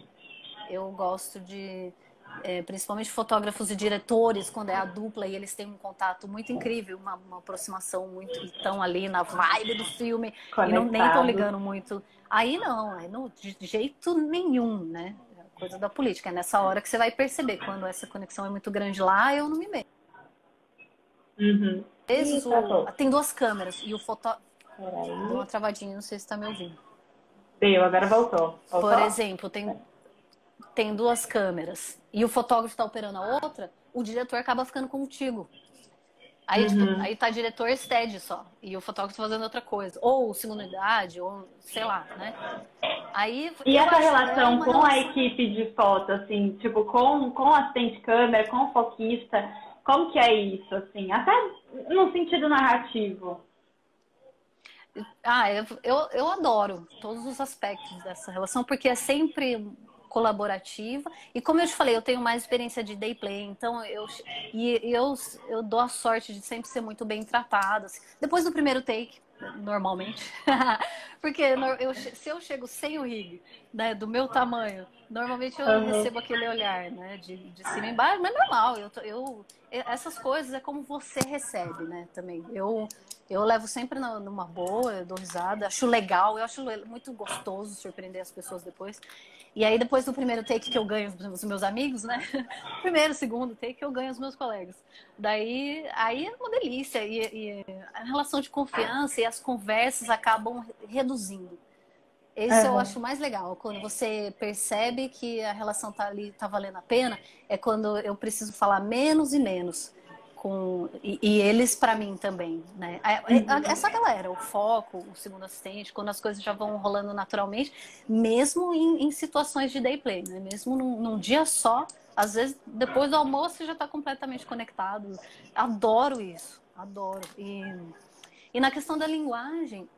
Eu gosto de, principalmente fotógrafos e diretores, quando é a dupla e eles têm um contato muito incrível, uma aproximação muito, estão ali na vibe do filme e não, nem estão ligando muito. Aí não, de jeito nenhum, né? É coisa da política. É nessa hora que você vai perceber quando essa conexão é muito grande lá, eu não me meto. Tem 2 câmeras e o fotógrafo... Deu uma travadinha, não sei se está me ouvindo. Deu, agora voltou. Por exemplo, tem 2 câmeras e o fotógrafo está operando a outra, o diretor acaba ficando contigo. Aí, aí tá diretor steady só, e o fotógrafo fazendo outra coisa. Ou segunda unidade, ou sei lá, né? Aí, e essa relação com a equipe de foto, assim, tipo, com o assistente de câmera, com o foquista, como que é isso, assim? Até no sentido narrativo. Eu adoro todos os aspectos dessa relação, porque é sempre colaborativa. E como eu te falei, eu tenho mais experiência de day play, então eu dou a sorte de sempre ser muito bem tratada. Assim. Depois do primeiro take, normalmente. Porque se eu chego sem o rig, né, do meu tamanho, normalmente eu recebo aquele olhar, né, de cima e embaixo, mas é normal. Essas coisas é como você recebe, né, também. Eu levo sempre numa boa, eu dou risada, acho legal, eu acho muito gostoso surpreender as pessoas depois. E aí, depois do primeiro take que eu ganho os meus amigos, né? Primeiro, segundo take eu ganho os meus colegas. Aí é uma delícia. E a relação de confiança e as conversas acabam reduzindo. Esse eu acho mais legal. Quando você percebe que a relação tá ali, tá valendo a pena, é quando eu preciso falar menos e menos. E eles para mim também, né? Essa galera, o foco, o segundo assistente, quando as coisas já vão rolando naturalmente, mesmo em situações de day play, né? Mesmo num dia só, às vezes depois do almoço você já está completamente conectado. Adoro isso, adoro. E na questão da linguagem,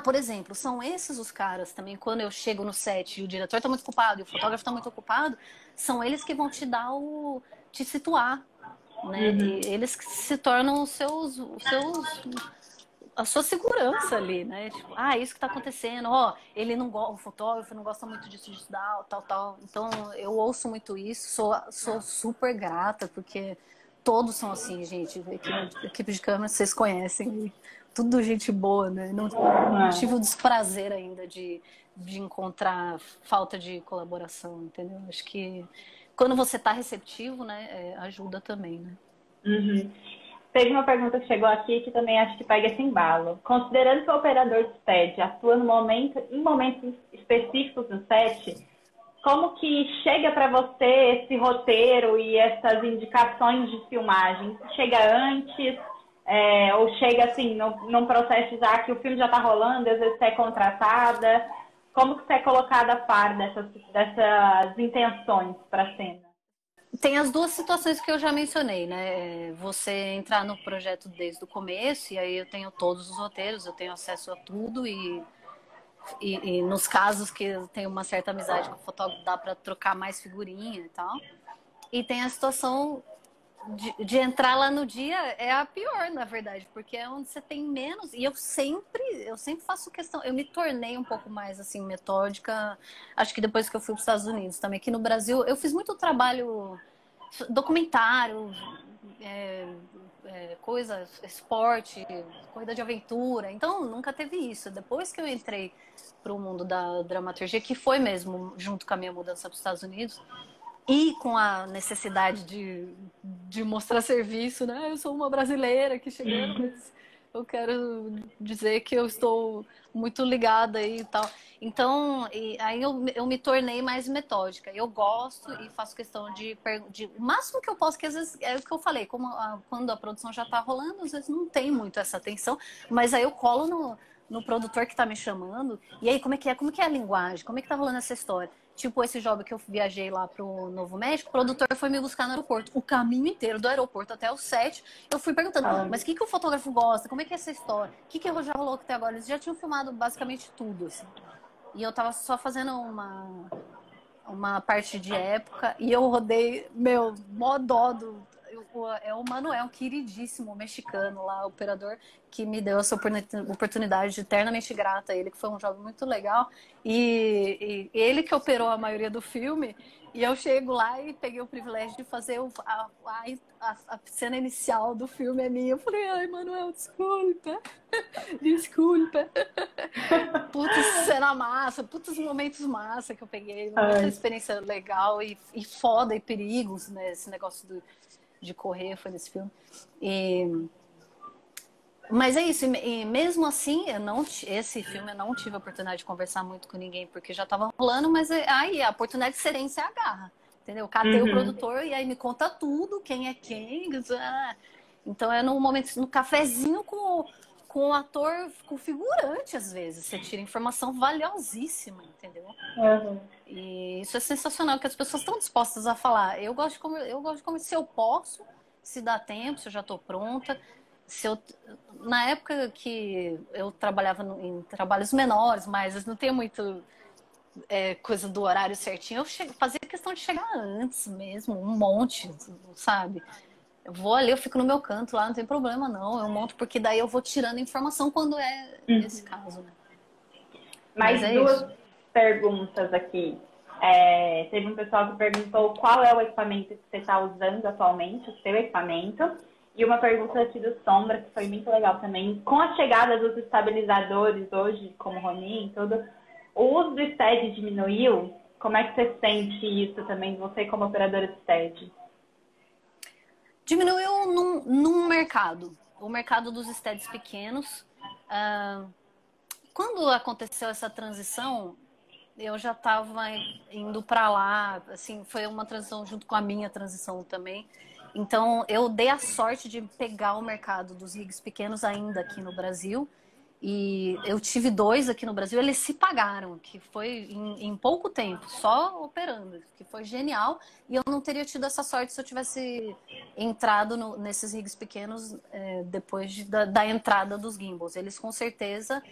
por exemplo, são esses os caras também, quando eu chego no set e o diretor está muito ocupado e o fotógrafo está muito ocupado, são eles que vão te situar. Né? E eles que se tornam a sua segurança ali, né? Tipo, isso que tá acontecendo, o fotógrafo não gosta muito disso, tal. Então, eu ouço muito isso, sou super grata, porque todos são assim, gente. Equipe de câmera, vocês conhecem, tudo gente boa, né? Não tive o desprazer ainda de encontrar falta de colaboração, entendeu? Acho que quando você está receptivo, né, ajuda também, né? Teve uma pergunta que chegou aqui que também acho que pega esse embalo. Considerando que o operador de set atua em momentos específicos no set, como que chega para você esse roteiro e essas indicações de filmagem? Chega antes ou chega assim, num processo já que o filme já está rolando, às vezes você é contratada? Como que você é colocada a par dessas intenções para a cena? Tem as 2 situações que eu já mencionei, né? Você entrar no projeto desde o começo, e aí eu tenho todos os roteiros, eu tenho acesso a tudo, e nos casos que eu tenho uma certa amizade com o fotógrafo, dá para trocar mais figurinha e tal. E tem a situação de entrar lá no dia, é a pior, na verdade, porque é onde você tem menos. E eu sempre faço questão. Eu me tornei um pouco mais assim metódica, acho que depois que eu fui para os Estados Unidos também. Aqui no Brasil, eu fiz muito trabalho documentário, esporte, corrida de aventura. Então, nunca teve isso. Depois que eu entrei para o mundo da dramaturgia, que foi mesmo junto com a minha mudança para os Estados Unidos, e com a necessidade de mostrar serviço, né? Eu sou uma brasileira que chegando, mas eu quero dizer que eu estou muito ligada aí e tal. Então, aí eu me tornei mais metódica. Eu gosto e faço questão de o máximo que eu posso, que às vezes é o que eu falei, quando a produção já está rolando, às vezes não tem muito essa atenção, mas aí eu colo no produtor que está me chamando, e aí como é que é a linguagem, como é que tá rolando essa história? Tipo, esse job que eu viajei lá pro Novo México, o produtor foi me buscar no aeroporto. O caminho inteiro do aeroporto até o set, eu fui perguntando, mas o que o fotógrafo gosta? Como é que é essa história? O que já rolou até agora? Eles já tinham filmado basicamente tudo, assim. E eu tava só fazendo uma parte de época, e eu rodei, mó dó é o Manuel, queridíssimo, mexicano lá, operador, que me deu essa oportunidade eternamente grata a ele, que foi um jogo muito legal. E ele que operou a maioria do filme, e eu chego lá e peguei o privilégio de fazer a cena inicial do filme é minha. Eu falei, ai, Manuel, desculpa. Desculpa. Puta cena massa, putos momentos massa que eu peguei. Muita experiência legal e foda e perigos, né? Esse negócio de correr foi nesse filme. Mas é isso, e mesmo assim, esse filme eu não tive a oportunidade de conversar muito com ninguém, porque já tava rolando, mas aí a oportunidade de serem se agarra, entendeu? Catei o produtor e aí me conta tudo, quem é quem. Então é no momento, no cafezinho com o ator, com o figurante, às vezes. Você tira informação valiosíssima, entendeu? E isso é sensacional, que as pessoas estão dispostas a falar. Eu gosto de como se eu posso, se dá tempo, se eu já estou pronta. Na época que eu trabalhava em trabalhos menores, mas não tem muito coisa do horário certinho, eu fazia questão de chegar antes mesmo, um monte, sabe? Eu vou ali, eu fico no meu canto lá, não tem problema não, eu monto, porque daí eu vou tirando informação quando é esse caso, né? Mas duas perguntas aqui. Teve um pessoal que perguntou qual é o equipamento que você está usando atualmente, o seu equipamento. E uma pergunta aqui do Sombra, que foi muito legal também. Com a chegada dos estabilizadores hoje, como o Ronin e tudo, o uso do STED diminuiu? Como é que você sente isso também, você como operadora de STED? Diminuiu num mercado. O mercado dos STEDs pequenos. Quando aconteceu essa transição, eu já estava indo para lá. Assim, foi uma transição junto com a minha transição também. Então, eu dei a sorte de pegar o mercado dos rigs pequenos ainda aqui no Brasil. E eu tive 2 aqui no Brasil, eles se pagaram, que foi em pouco tempo, só operando, que foi genial. E eu não teria tido essa sorte se eu tivesse entrado nesses rigs pequenos depois da entrada dos gimbals. Eles com certeza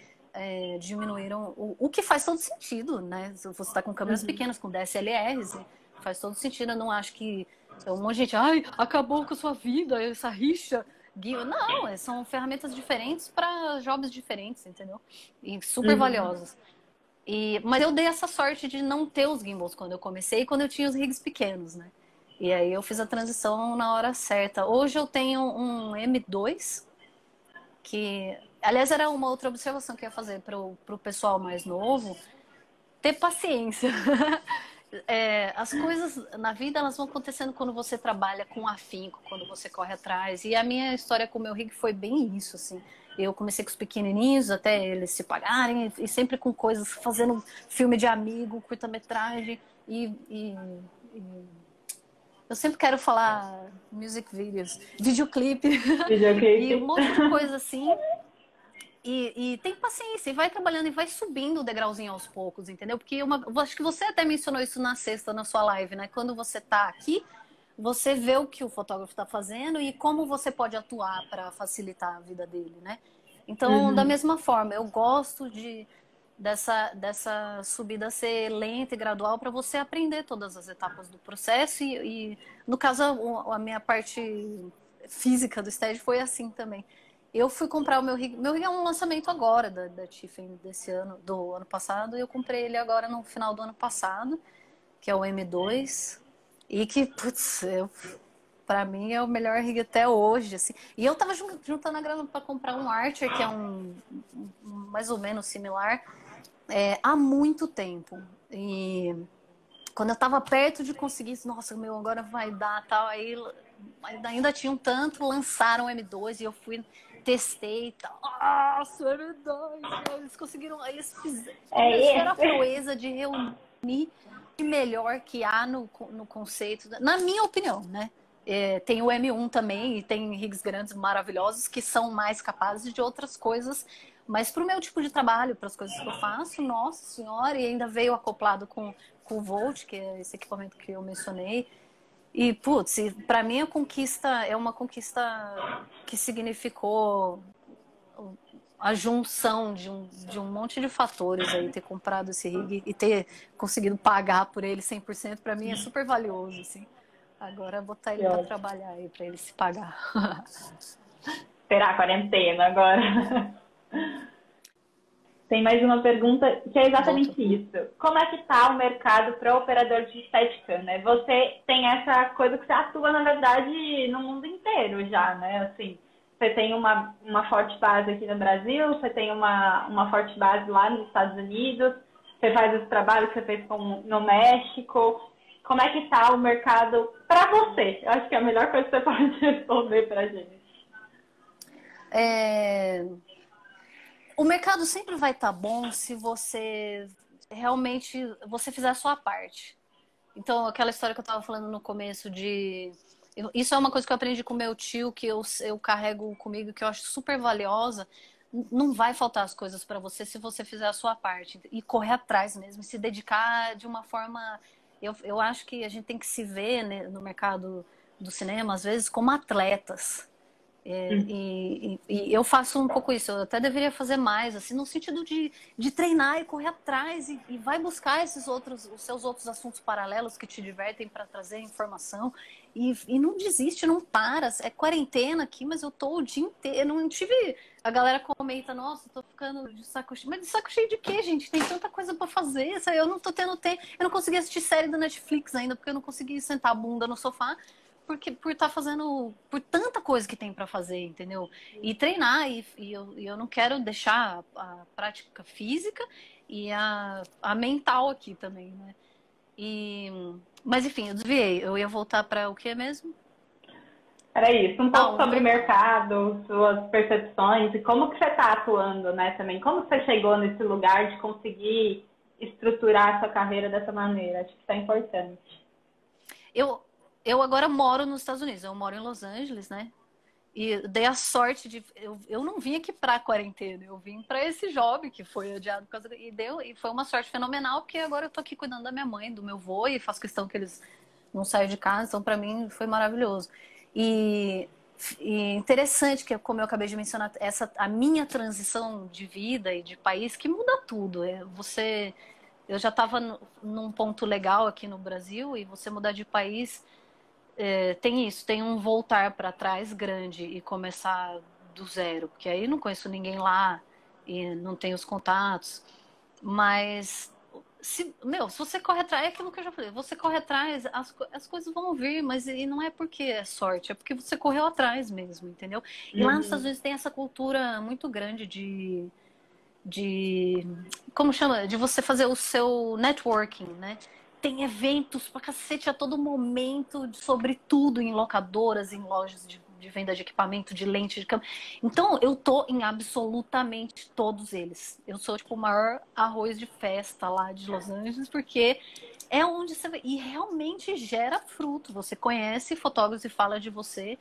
diminuíram, o que faz todo sentido, né? Se você está com câmeras pequenas, com DSLRs, faz todo sentido. Eu não acho que um monte de gente, acabou com a sua vida, essa rixa. Não, são ferramentas diferentes para jobs diferentes, entendeu? E super valiosas. Mas eu dei essa sorte de não ter os gimbals quando eu comecei, quando eu tinha os rigs pequenos, né? E aí eu fiz a transição na hora certa. Hoje eu tenho um M2, que, aliás, era uma outra observação que eu ia fazer para o pessoal mais novo, ter paciência. As coisas na vida, elas vão acontecendo quando você trabalha com afinco, quando você corre atrás. E a minha história com o meu rig foi bem isso, assim. Eu comecei com os pequenininhos até eles se pagarem, e sempre com coisas, fazendo filme de amigo, curta-metragem eu sempre quero falar music videos, videoclipe. E um monte de coisa assim. E tem paciência, e vai trabalhando e vai subindo o degrauzinho aos poucos, entendeu? Porque acho que você até mencionou isso na sexta, na sua live, né? Quando você tá aqui, você vê o que o fotógrafo está fazendo e como você pode atuar para facilitar a vida dele, né? Então, da mesma forma, eu gosto dessa subida ser lenta e gradual para você aprender todas as etapas do processo. E no caso, a minha parte física do stage foi assim também. Eu fui comprar o meu rig. Meu rig é um lançamento agora da Tiffany do ano passado. E eu comprei ele agora no final do ano passado, que é o M2. E que, putz, pra mim é o melhor rig até hoje, assim. E eu tava juntando a grana para comprar um Archer, que é mais ou menos similar, há muito tempo. E quando eu tava perto de conseguir, nossa, meu, agora vai dar, tal, aí ainda tinha um tanto, lançaram o M2 e eu fui, testei e tal. Nossa, M2, eles conseguiram, eles fizeram a proeza de reunir o melhor que há no conceito, na minha opinião, né? Tem o M1 também, e tem rigs grandes maravilhosos que são mais capazes de outras coisas, mas para o meu tipo de trabalho, para as coisas que eu faço, nossa senhora, e ainda veio acoplado com o Volt, que é esse equipamento que eu mencionei. E, putz, para mim a conquista é uma conquista que significou a junção de um monte de fatores aí, ter comprado esse rig e ter conseguido pagar por ele 100%, para mim é super valioso, assim. Agora botar ele para trabalhar aí, para ele se pagar. Esperar a quarentena agora. Tem mais uma pergunta que é exatamente isso. Como é que está o mercado para operador de Steadicam, né? Você tem essa coisa que você atua, na verdade, no mundo inteiro já, né? Assim, você tem uma forte base aqui no Brasil, você tem uma forte base lá nos Estados Unidos, você faz os trabalhos que você fez no México. Como é que está o mercado para você? Eu acho que é a melhor coisa que você pode responder para a gente. O mercado sempre vai estar bom se você realmente você fizer a sua parte. Então, aquela história que eu estava falando no começo isso é uma coisa que eu aprendi com meu tio, que eu carrego comigo, que eu acho super valiosa. Não vai faltar as coisas para você se você fizer a sua parte. E correr atrás mesmo, se dedicar de uma forma... Eu acho que a gente tem que se ver, né, no mercado do cinema, às vezes, como atletas. E eu faço um pouco isso, eu até deveria fazer mais, assim, no sentido de treinar e correr atrás e vai buscar os seus outros assuntos paralelos que te divertem para trazer informação e não desiste, não para. É quarentena aqui, mas eu tô o dia inteiro. Eu não tive. A galera comenta, nossa, tô ficando de saco cheio. Mas de saco cheio de quê, gente? Tem tanta coisa para fazer. Eu não tô tendo tempo. Eu não consegui assistir série da Netflix ainda, porque eu não consegui sentar a bunda no sofá. Por estar fazendo, por tanta coisa que tem para fazer, entendeu? E treinar, eu não quero deixar a prática física e a mental aqui também, né? Mas enfim, eu desviei. Eu ia voltar para o que mesmo? Era isso, um pouco sobre o mercado, suas percepções e como que você está atuando, né, também. Como você chegou nesse lugar de conseguir estruturar a sua carreira dessa maneira? Acho que isso é importante. Eu agora moro nos Estados Unidos, eu moro em Los Angeles, né? E dei a sorte de... Eu não vim aqui pra quarentena, eu vim pra esse job que foi adiado por causa... E foi uma sorte fenomenal, porque agora eu tô aqui cuidando da minha mãe, do meu avô, e faço questão que eles não saiam de casa, então pra mim foi maravilhoso. E interessante que, como eu acabei de mencionar, a minha transição de vida e de país, que muda tudo. Eu já estava num ponto legal aqui no Brasil, e você mudar de país... tem isso, tem um voltar para trás grande e começar do zero, porque aí não conheço ninguém lá e não tenho os contatos, mas se você corre atrás, é aquilo que eu já falei, você corre atrás, as coisas vão vir, mas e não é porque é sorte, é porque você correu atrás mesmo, entendeu? E lá nos Estados Unidos tem essa cultura muito grande como chama? De você fazer o seu networking, né? Tem eventos pra cacete a todo momento sobre tudo em locadoras, em lojas de venda de equipamento, de lente de câmera. Então, eu tô em absolutamente todos eles. Eu sou, tipo, o maior arroz de festa lá de Los Angeles, porque é onde você vê. E realmente gera fruto. Você conhece fotógrafos e fala de você.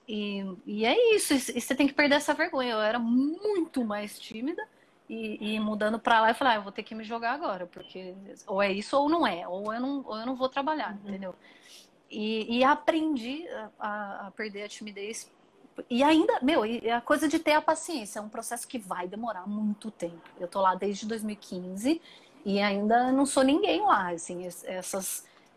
E é isso. E você tem que perder essa vergonha. Eu era muito mais tímida. E mudando pra lá, eu falei, eu vou ter que me jogar agora, porque ou é isso ou não é, ou eu não vou trabalhar, entendeu? E aprendi a perder a timidez. E ainda, e a coisa de ter a paciência, é um processo que vai demorar muito tempo. Eu tô lá desde 2015 e ainda não sou ninguém lá, assim,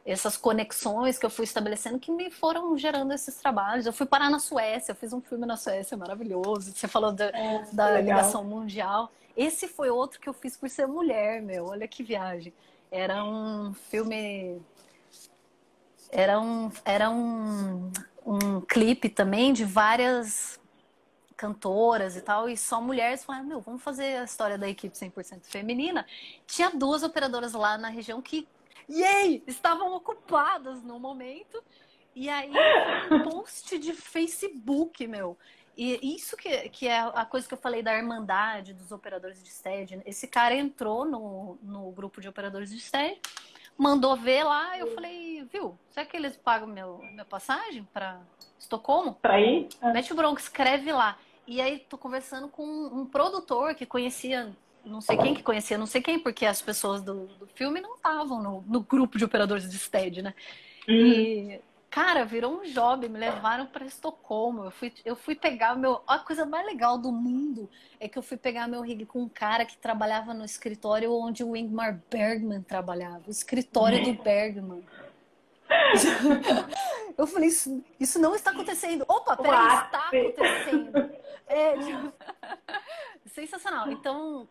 essas conexões que eu fui estabelecendo que me foram gerando esses trabalhos. Eu fui parar na Suécia, eu fiz um filme na Suécia maravilhoso. Você falou da ligação mundial. Esse foi outro que eu fiz por ser mulher, olha que viagem. Era um filme... Era um clipe também de várias cantoras e tal, e só mulheres falaram, vamos fazer a história da equipe 100% feminina. Tinha 2 operadoras lá na região que estavam ocupadas no momento. E aí, um post de Facebook, E isso que é a coisa que eu falei da irmandade dos operadores de STED. Esse cara entrou no grupo de operadores de STED, mandou ver lá, eu falei, viu, será que eles pagam minha passagem para Estocolmo? Pra ir? Mete o bronco, escreve lá. E aí, tô conversando com um produtor que conhecia... Não sei quem que conhecia, não sei quem, porque as pessoas do filme não estavam no grupo de operadores de STED, né? E, cara, virou um job, me levaram para Estocolmo. Eu fui pegar a coisa mais legal do mundo é que eu fui pegar meu rig com um cara que trabalhava no escritório onde o Ingmar Bergman trabalhava, o escritório do Bergman. Eu falei, isso não está acontecendo. Opa, peraí, está acontecendo. Sensacional. Então,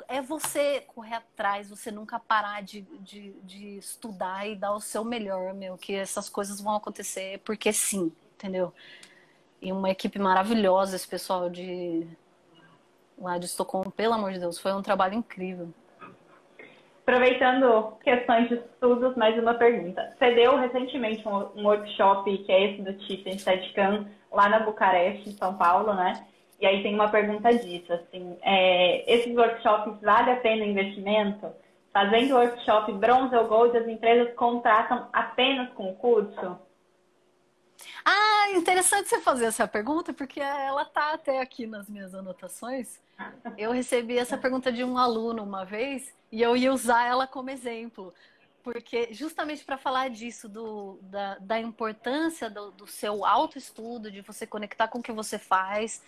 é você correr atrás, você nunca parar de estudar e dar o seu melhor, meu, que essas coisas vão acontecer, porque sim, entendeu? E uma equipe maravilhosa, esse pessoal lá de Estocolmo, pelo amor de Deus, foi um trabalho incrível. Aproveitando questões de estudos, mais uma pergunta. Você deu recentemente um workshop, que é esse do Chief em Steadicam, lá na Bucareste, em São Paulo, né? E aí tem uma pergunta disso, assim, esses workshops vale a pena o investimento? Fazendo workshop bronze ou gold, as empresas contratam apenas com o curso? Ah, interessante você fazer essa pergunta, porque ela tá até aqui nas minhas anotações. Eu recebi essa pergunta de um aluno uma vez e eu ia usar ela como exemplo, porque justamente para falar disso, da importância do seu autoestudo, de você conectar com o que você faz.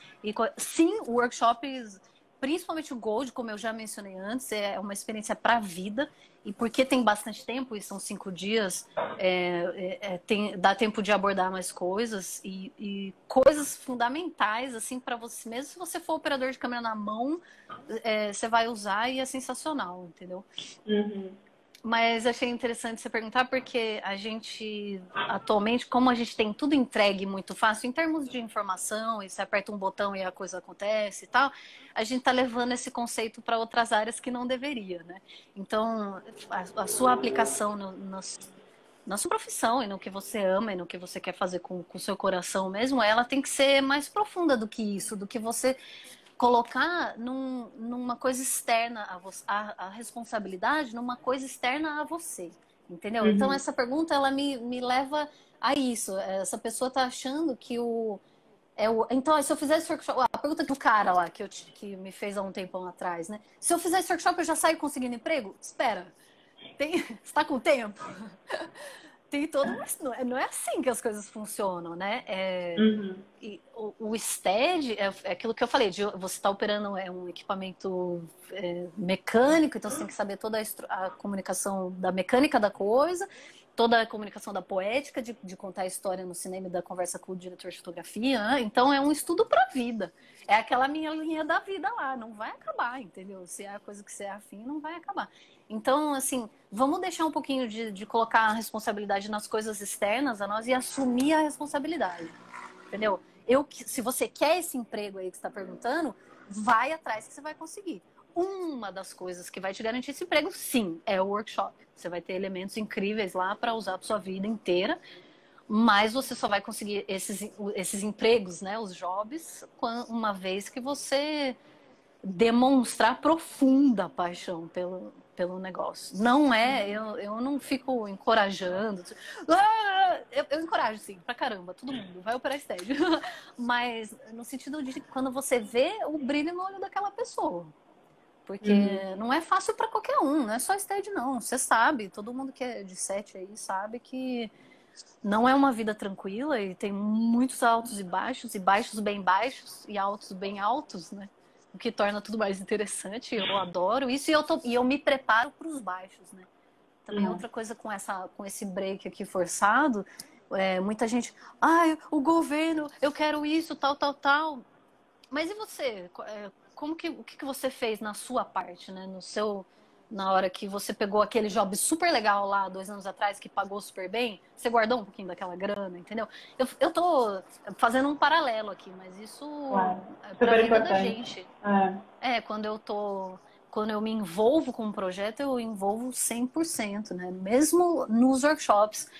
Sim, workshops, principalmente o Gold, como eu já mencionei antes, é uma experiência para a vida. E porque tem bastante tempo, e são 5 dias, dá tempo de abordar mais coisas e coisas fundamentais, assim, para você. Mesmo se você for operador de câmera na mão, você vai usar e é sensacional, entendeu? Uhum. Mas achei interessante você perguntar, porque a gente, atualmente, como a gente tem tudo entregue muito fácil, em termos de informação, e você aperta um botão e a coisa acontece e tal, a gente está levando esse conceito para outras áreas que não deveria, né? Então, a sua aplicação na sua profissão e no que você ama e no que você quer fazer com o seu coração mesmo, ela tem que ser mais profunda do que isso, do que você colocar numa coisa externa a responsabilidade numa coisa externa a você, entendeu? Uhum. Então essa pergunta ela me leva a isso. Essa pessoa tá achando que então, se eu fizer esse workshop, a pergunta do cara lá que me fez há um tempão atrás, né? Se eu fizer esse workshop, eu já saio conseguindo emprego? Espera, você tá com tempo? Tem todo não é assim que as coisas funcionam, né? Uhum. E o STED é aquilo que eu falei, você está operando um equipamento mecânico, então você tem que saber toda a comunicação da mecânica da coisa, toda a comunicação da poética, de contar a história no cinema e da conversa com o diretor de fotografia, né? Então é um estudo para a vida. É aquela minha linha da vida lá, não vai acabar, entendeu? Se é a coisa que você é afim, não vai acabar. Então, assim, vamos deixar um pouquinho de colocar a responsabilidade nas coisas externas a nós e assumir a responsabilidade, entendeu? Se você quer esse emprego aí que você está perguntando, vai atrás que você vai conseguir. Uma das coisas que vai te garantir esse emprego, sim, é o workshop. Você vai ter elementos incríveis lá para usar para sua vida inteira, mas você só vai conseguir esses empregos, né, os jobs, uma vez que você demonstrar profunda paixão pelo negócio. Não eu não fico encorajando. Eu encorajo, sim, pra caramba, todo mundo, vai operar estédio. Mas no sentido de quando você vê o brilho no olho daquela pessoa. Porque não é fácil para qualquer um, não é só estédio, não. Você sabe, todo mundo que é de 7 aí sabe que não é uma vida tranquila e tem muitos altos e baixos bem baixos, e altos bem altos, né? O que torna tudo mais interessante. Eu adoro isso e eu me preparo para os baixos, né? Também outra coisa com esse break aqui forçado, muita gente, o governo, eu quero isso, tal, tal, tal. Mas e você? O que você fez na sua parte, né? Na hora que você pegou aquele job super legal lá 2 anos atrás, que pagou super bem, você guardou um pouquinho daquela grana, entendeu? Eu tô fazendo um paralelo aqui, mas isso é pra vida importante da gente. Quando eu me envolvo com um projeto, eu envolvo 100%, né? Mesmo nos workshops.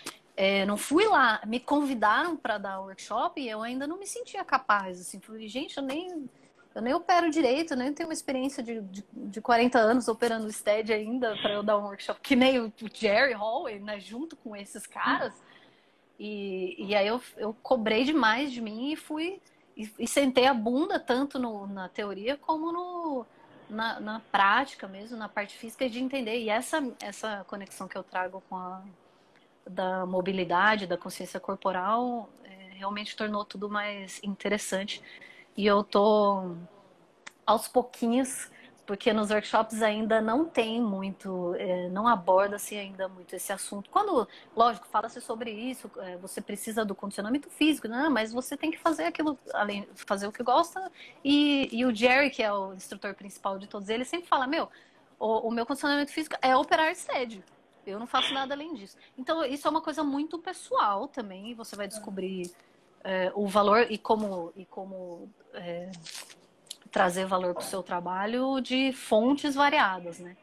Não fui lá, me convidaram para dar workshop e eu ainda não me sentia capaz, assim, falei, gente, eu nem opero direito, eu nem tenho uma experiência de 40 anos operando o STED ainda para eu dar um workshop, que nem o Jerry Hallway, né, junto com esses caras. E aí eu cobrei demais de mim e fui e sentei a bunda tanto na teoria como na prática mesmo, na parte física de entender. E essa conexão que eu trago da mobilidade, da consciência corporal, realmente tornou tudo mais interessante. E eu tô, aos pouquinhos, porque nos workshops ainda não tem muito, não aborda-se ainda muito esse assunto. Quando, lógico, fala-se sobre isso, você precisa do condicionamento físico, né? Mas você tem que fazer aquilo, além fazer o que gosta. E o Jerry, que é o instrutor principal de todos eles, sempre fala, o meu condicionamento físico é operar steady. Eu não faço nada além disso. Então, isso é uma coisa muito pessoal também. Você vai descobrir o valor e como trazer valor para o seu trabalho de fontes variadas, né?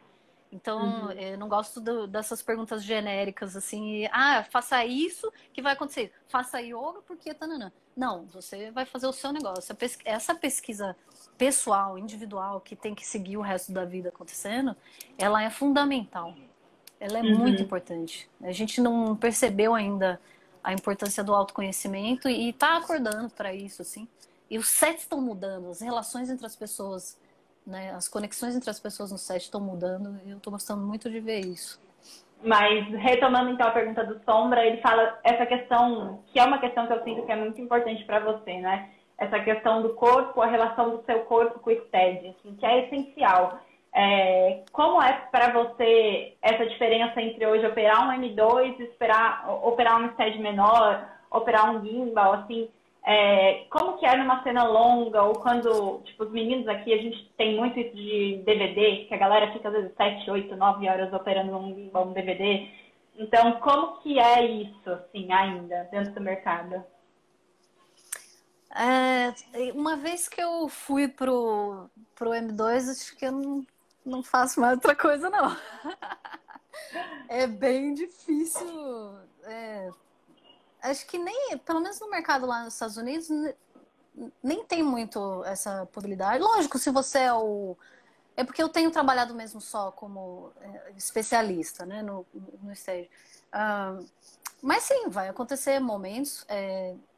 Então, eu não gosto dessas perguntas genéricas, assim, faça isso que vai acontecer. Faça yoga porque... Tanana. Não, você vai fazer o seu negócio. Essa pesquisa pessoal, individual, que tem que seguir o resto da vida acontecendo, ela é fundamental. Ela é muito importante. A gente não percebeu ainda a importância do autoconhecimento e está acordando para isso, assim. E os sets estão mudando, as relações entre as pessoas, né, as conexões entre as pessoas no set estão mudando e eu estou gostando muito de ver isso. Mas, retomando então a pergunta do Sombra, ele fala essa questão, que é uma questão que eu sinto que é muito importante para você, né? Essa questão do corpo, a relação do seu corpo com o steady, assim, que é essencial. Como é para você essa diferença entre hoje operar um M2 e operar um steady menor, operar um gimbal, assim, como que é numa cena longa, ou quando, tipo, os meninos aqui, a gente tem muito isso de DVD, que a galera fica às vezes 7, 8, 9 horas operando um gimbal, um DVD. Então, como que é isso, assim, ainda, dentro do mercado? Uma vez que eu fui pro M2, acho que eu não faço mais outra coisa, não. É bem difícil. Acho que nem, pelo menos no mercado lá nos Estados Unidos, nem tem muito essa possibilidade. Lógico, se você é porque eu tenho trabalhado mesmo só como especialista, né, no stage. Mas sim, vai acontecer momentos.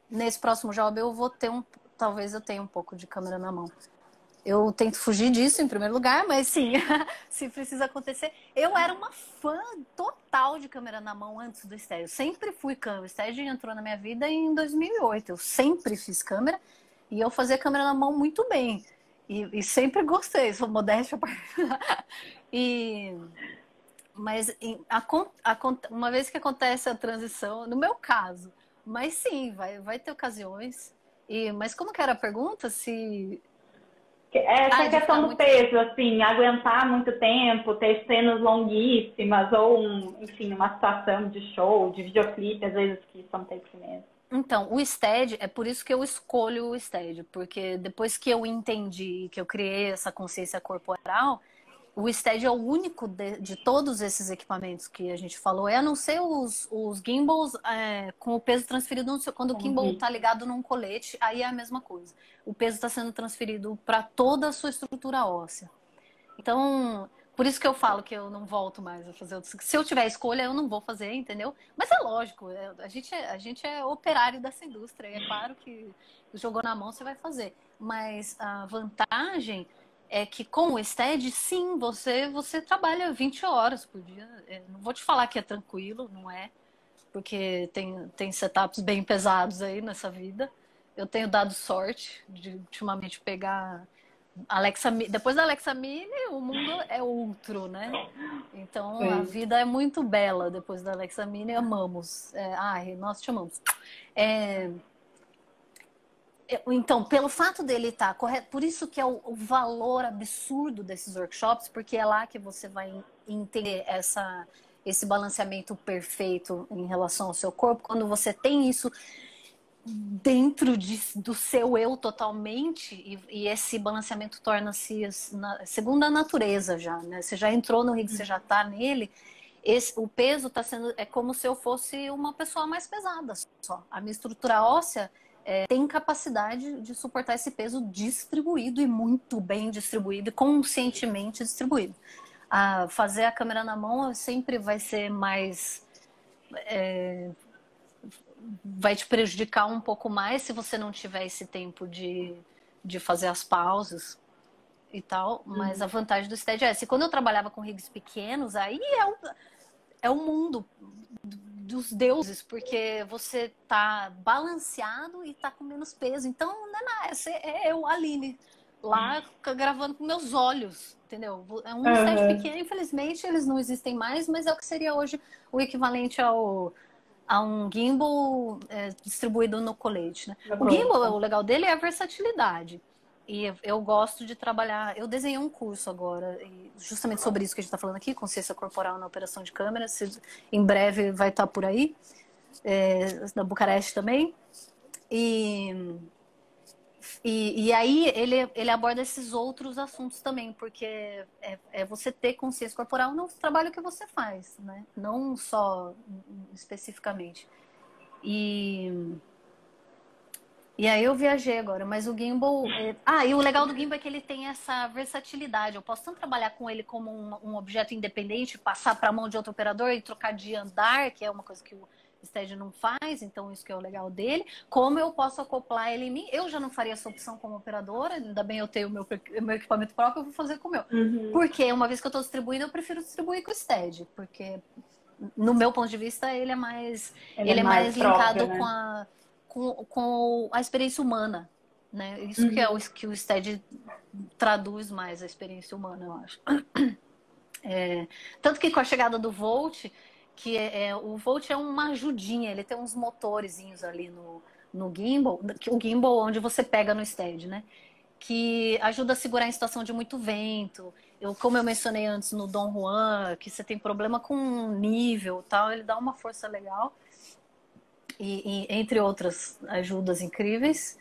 Nesse próximo job eu vou ter talvez eu tenha um pouco de câmera na mão. Eu tento fugir disso em primeiro lugar, mas sim, se precisa acontecer. Eu era uma fã total de câmera na mão antes do stage. Eu sempre fui câmera. O stage entrou na minha vida em 2008. Eu sempre fiz câmera e eu fazia câmera na mão muito bem. E sempre gostei, sou modéstia. Mas uma vez que acontece a transição, no meu caso, mas sim, vai ter ocasiões. Mas como que era a pergunta? Essa questão do peso, assim, aguentar muito tempo, ter cenas longuíssimas, ou, enfim, uma situação de show, de videoclipe, às vezes, que são take mesmo. Então, o steady, é por isso que eu escolho o steady, porque depois que eu entendi, que eu criei essa consciência corporal, o steady é o único de todos esses equipamentos que a gente falou, a não ser os gimbals com o peso transferido, quando o gimbal está ligado num colete, aí é a mesma coisa. O peso está sendo transferido para toda a sua estrutura óssea. Então, por isso que eu falo que eu não volto mais a fazer. Se eu tiver escolha, eu não vou fazer, entendeu? Mas é lógico, a gente é operário dessa indústria, e é claro que jogou na mão, você vai fazer. Mas a vantagem é que com o steady, sim, você trabalha 20 horas por dia. Não vou te falar que é tranquilo, não é? Porque tem setups bem pesados aí nessa vida. Eu tenho dado sorte de ultimamente pegar depois da Alexa Mini, o mundo é outro, né? Então a vida é muito bela depois da Alexa Mini, amamos. Nós te amamos. Então, pelo fato dele estar correto, por isso que é o valor absurdo desses workshops, porque é lá que você vai entender esse balanceamento perfeito em relação ao seu corpo. Quando você tem isso dentro do seu eu totalmente, e esse balanceamento torna-se segundo a natureza já, né? Você já entrou no rig, você já está nele. O peso está sendo... É como se eu fosse uma pessoa mais pesada só. A minha estrutura óssea tem capacidade de suportar esse peso distribuído e muito bem distribuído e conscientemente distribuído. Fazer a câmera na mão sempre vai ser mais... vai te prejudicar um pouco mais se você não tiver esse tempo de fazer as pausas e tal. Mas a vantagem do steady é essa. E quando eu trabalhava com rigs pequenos, aí é o mundo dos deuses, porque você tá balanceado e tá com menos peso. Então, não é nada, é o Aline lá gravando com meus olhos, entendeu? É um set pequeno, infelizmente eles não existem mais, mas é o que seria hoje o equivalente a um gimbal distribuído no colete, né? O gimbal, o legal dele é a versatilidade. E eu gosto de trabalhar... Eu desenhei um curso agora, justamente sobre isso que a gente está falando aqui, consciência corporal na operação de câmera. Em breve vai estar por aí, na Bucareste também. E aí ele aborda esses outros assuntos também, porque é você ter consciência corporal no trabalho que você faz, né? Não só especificamente. E aí eu viajei agora, mas o gimbal... e o legal do gimbal é que ele tem essa versatilidade. Eu posso tanto trabalhar com ele como um objeto independente, passar para a mão de outro operador e trocar de andar, que é uma coisa que o Steady não faz, então isso que é o legal dele. Como eu posso acoplar ele em mim? Eu já não faria essa opção como operadora, ainda bem eu tenho o meu equipamento próprio, eu vou fazer com o meu. Porque uma vez que eu estou distribuindo, eu prefiro distribuir com o Steady, porque no meu ponto de vista ele é mais linkado, né? com a experiência humana, né? Isso que é o que o Steady traduz mais, a experiência humana, eu acho. Tanto que com a chegada do Volt, o Volt é uma ajudinha, ele tem uns motorezinhos ali no gimbal, o gimbal onde você pega no Steady, né? Que ajuda a segurar em situação de muito vento. Como eu mencionei antes no Dom Juan, que você tem problema com nível e tal, ele dá uma força legal. E entre outras ajudas incríveis.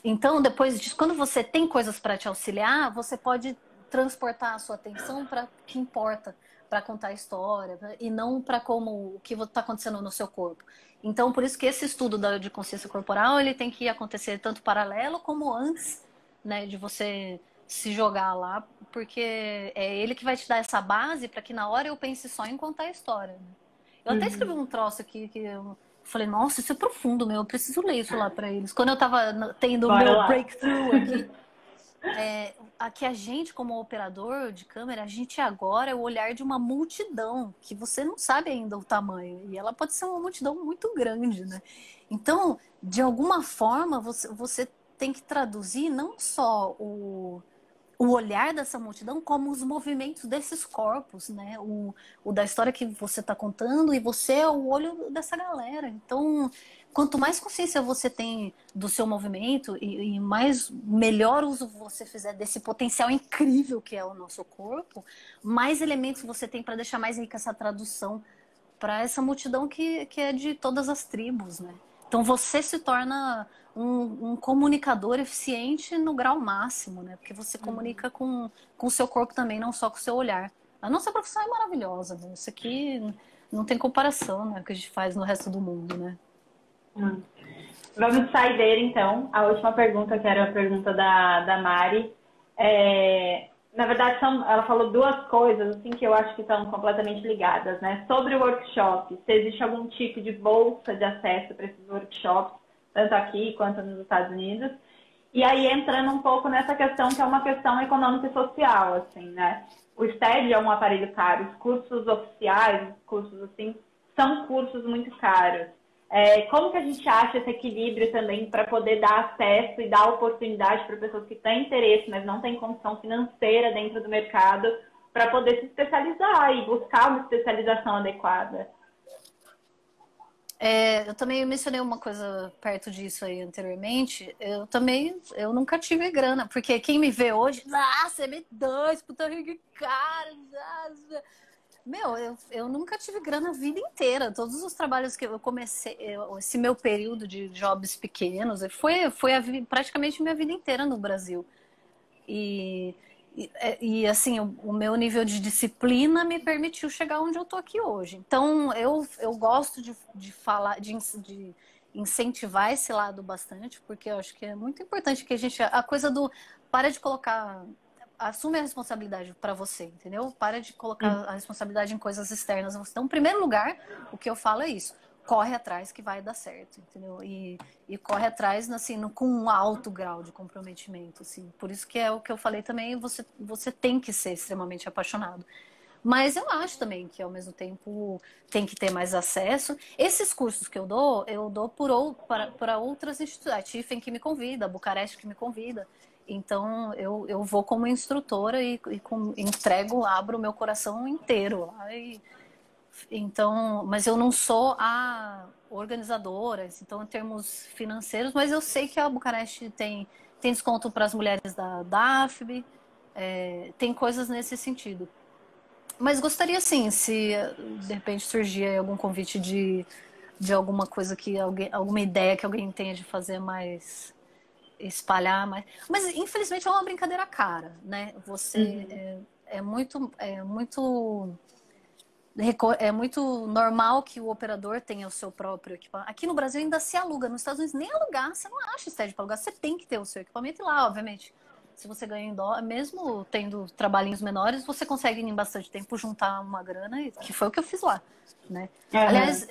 Então, depois disso, quando você tem coisas para te auxiliar, você pode transportar a sua atenção para o que importa, para contar a história, e não para o que está acontecendo no seu corpo. Então, por isso que esse estudo de consciência corporal ele tem que acontecer tanto paralelo como antes, né, de você se jogar lá, porque é ele que vai te dar essa base para que na hora eu pense só em contar a história, né? Eu até escrevi um troço aqui que eu falei, nossa, isso é profundo, eu preciso ler isso lá para eles. Quando eu tava tendo o meu breakthrough aqui, aqui a gente, como operador de câmera, a gente agora é o olhar de uma multidão, que você não sabe ainda o tamanho. E ela pode ser uma multidão muito grande, né? Então, de alguma forma, você tem que traduzir não só o olhar dessa multidão, como os movimentos desses corpos, né? O da história que você está contando, e você é o olho dessa galera. Então, quanto mais consciência você tem do seu movimento e melhor uso você fizer desse potencial incrível que é o nosso corpo, mais elementos você tem para deixar mais rica essa tradução para essa multidão que é de todas as tribos, né? Então você se torna um comunicador eficiente no grau máximo, né? Porque você comunica com o seu corpo também, não só com o seu olhar. A nossa profissão é maravilhosa, né? Isso aqui não tem comparação, né? O que a gente faz no resto do mundo, né? Vamos sair dele, então. A última pergunta, que era a pergunta da Mari. Na verdade, ela falou duas coisas assim, que eu acho que estão completamente ligadas, né? Sobre o workshop, se existe algum tipo de bolsa de acesso para esses workshops, tanto aqui quanto nos Estados Unidos. E aí, entrando um pouco nessa questão, que é uma questão econômica e social, assim, né? O STED é um aparelho caro, os cursos oficiais, os cursos assim, são cursos muito caros. Como que a gente acha esse equilíbrio também para poder dar acesso e dar oportunidade para pessoas que têm interesse, mas não têm condição financeira dentro do mercado, para poder se especializar e buscar uma especialização adequada? Eu também mencionei uma coisa perto disso aí anteriormente. Eu nunca tive grana, porque quem me vê hoje, CB2, puta rig, cara, eu nunca tive grana a vida inteira. Todos os trabalhos que eu comecei, esse meu período de jobs pequenos, foi praticamente minha vida inteira no Brasil. E assim, o meu nível de disciplina me permitiu chegar onde eu tô aqui hoje. Então, eu gosto de falar, de incentivar esse lado bastante, porque eu acho que é muito importante que a coisa para de colocar... Assume a responsabilidade para você, entendeu? Para de colocar a responsabilidade em coisas externas. Então, em primeiro lugar, o que eu falo é isso. Corre atrás que vai dar certo, entendeu? E corre atrás, assim, com um alto grau de comprometimento, assim. Por isso que é o que eu falei também, você tem que ser extremamente apaixonado. Mas eu acho também que, ao mesmo tempo, tem que ter mais acesso. Esses cursos que eu dou para outras instituições. A Tiffen que me convida, a Bucareste que me convida. Então, eu vou como instrutora e entrego, abro o meu coração inteiro. Então, mas eu não sou a organizadora, então, em termos financeiros, mas eu sei que a Bucareste tem desconto para as mulheres da AFB, tem coisas nesse sentido. Mas gostaria sim, se de repente surgir algum convite de alguma coisa alguma ideia que alguém tenha de fazer mais, espalhar mais. Mas infelizmente é uma brincadeira cara, né? Você é muito normal que o operador tenha o seu próprio equipamento. Aqui no Brasil ainda se aluga, nos Estados Unidos nem alugar, você não acha stead para alugar, você tem que ter o seu equipamento e lá, obviamente. Se você ganha em dólar, mesmo tendo trabalhinhos menores, você consegue em bastante tempo juntar uma grana, que foi o que eu fiz lá, né? Aliás,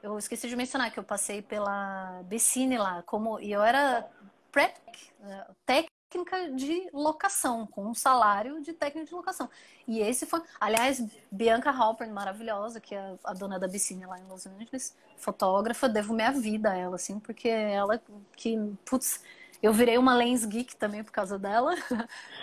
eu esqueci de mencionar que eu passei pela Becine lá, e eu era técnica de locação, com um salário de técnica de locação. E esse foi, aliás, Bianca Halpern, maravilhosa, que é a dona da Becine lá em Los Angeles, fotógrafa, devo minha vida a ela, assim, porque ela que, putz, eu virei uma lens geek também por causa dela.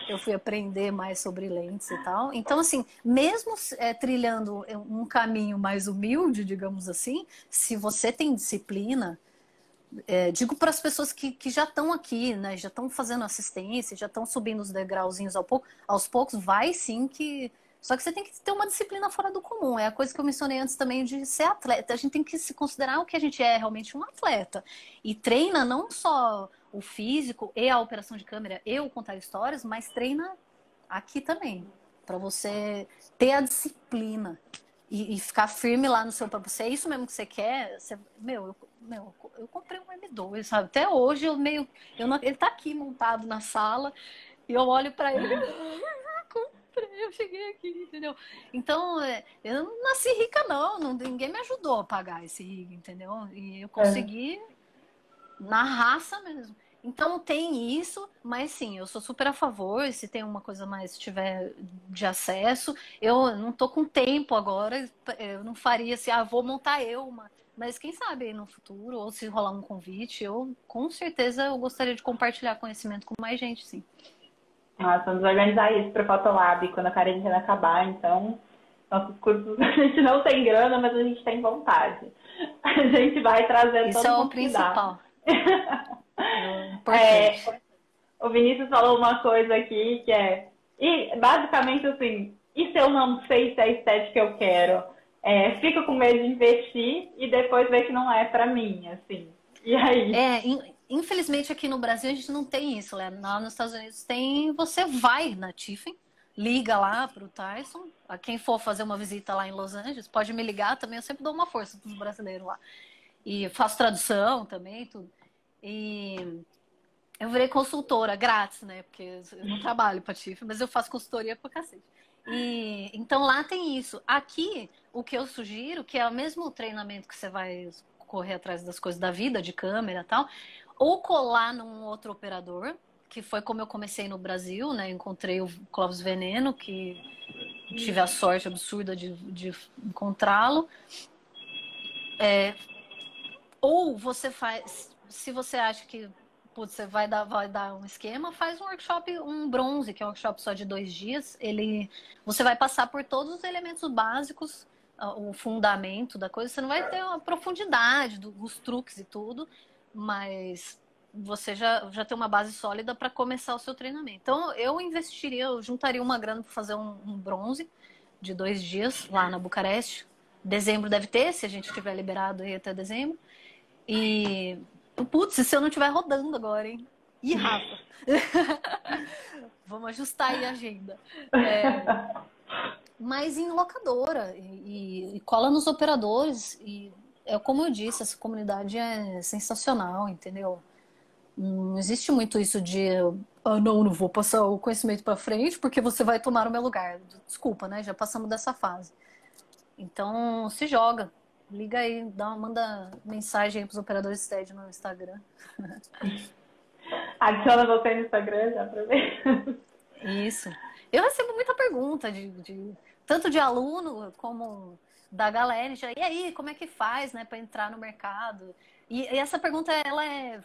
Eu fui aprender mais sobre lentes e tal. Então, assim, mesmo trilhando um caminho mais humilde, digamos assim, se você tem disciplina, digo para as pessoas que já estão aqui, né, já estão fazendo assistência, já estão subindo os degrauzinhos aos poucos, vai sim que... Só que você tem que ter uma disciplina fora do comum. É a coisa que eu mencionei antes também de ser atleta. A gente tem que se considerar o que a gente é realmente um atleta. E treina não só o físico e a operação de câmera e o contar histórias, mas treina aqui também. Para você ter a disciplina e ficar firme lá no seu próprio. Se é isso mesmo que você quer, eu comprei um M2, sabe? Até hoje ele tá aqui montado na sala e eu olho para ele eu cheguei aqui, entendeu? Então, eu não nasci rica, ninguém me ajudou a pagar esse rig, entendeu? E eu consegui na raça mesmo. Então, tem isso, mas sim, eu sou super a favor, se tem uma coisa mais, se tiver de acesso, eu não tô com tempo agora, eu não faria assim, vou montar mas quem sabe aí no futuro, ou se rolar um convite, com certeza eu gostaria de compartilhar conhecimento com mais gente, sim. Vamos organizar isso para o Fotolab quando a quarentena acabar. Então, nossos cursos, a gente não tem grana, mas a gente tem vontade. A gente vai trazer isso todo mundo. Isso é o principal. O Vinícius falou uma coisa aqui que e basicamente assim, e se eu não sei se é a estética que eu quero? Fico com medo de investir e depois ver que não é para mim, assim. E aí? Infelizmente aqui no Brasil a gente não tem isso, né? Lá nos Estados Unidos tem, você vai na Tiffen, liga lá pro Tyson, a quem for fazer uma visita lá em Los Angeles, pode me ligar também, eu sempre dou uma força pros brasileiros lá. E faço tradução também, tudo. E eu virei consultora grátis, né? Porque eu não trabalho pra Tiffen, mas eu faço consultoria pra cacete. Então lá tem isso. Aqui, o que eu sugiro, que é o mesmo treinamento que você vai correr atrás das coisas da vida, de câmera e tal, ou colar num outro operador, que foi como eu comecei no Brasil, né? Encontrei o Clóvis Veneno, que tive a sorte absurda de encontrá-lo. Ou você faz, se você acha que você vai dar um esquema, faz um workshop, um bronze, que é um workshop só de 2 dias. Você vai passar por todos os elementos básicos, o fundamento da coisa. Você não vai ter a profundidade dos truques e tudo, mas você já tem uma base sólida para começar o seu treinamento. Então, eu juntaria uma grana para fazer um bronze de 2 dias lá na Bucareste. Dezembro deve ter, se a gente tiver liberado aí até dezembro. E, putz, se eu não estiver rodando agora, hein? Ih, Rafa! Vamos ajustar aí a agenda. Mas em locadora e cola nos operadores. E como eu disse, essa comunidade é sensacional, entendeu? Não existe muito isso de não vou passar o conhecimento para frente porque você vai tomar o meu lugar. Desculpa, né? Já passamos dessa fase. Então, se joga. Liga aí, manda mensagem aí pros operadores STED no Instagram. Adiciona você no Instagram, já pra ver. Isso. Eu recebo muita pergunta tanto de aluno como da galera. E aí, como é que faz, né, para entrar no mercado? E essa pergunta, ela é...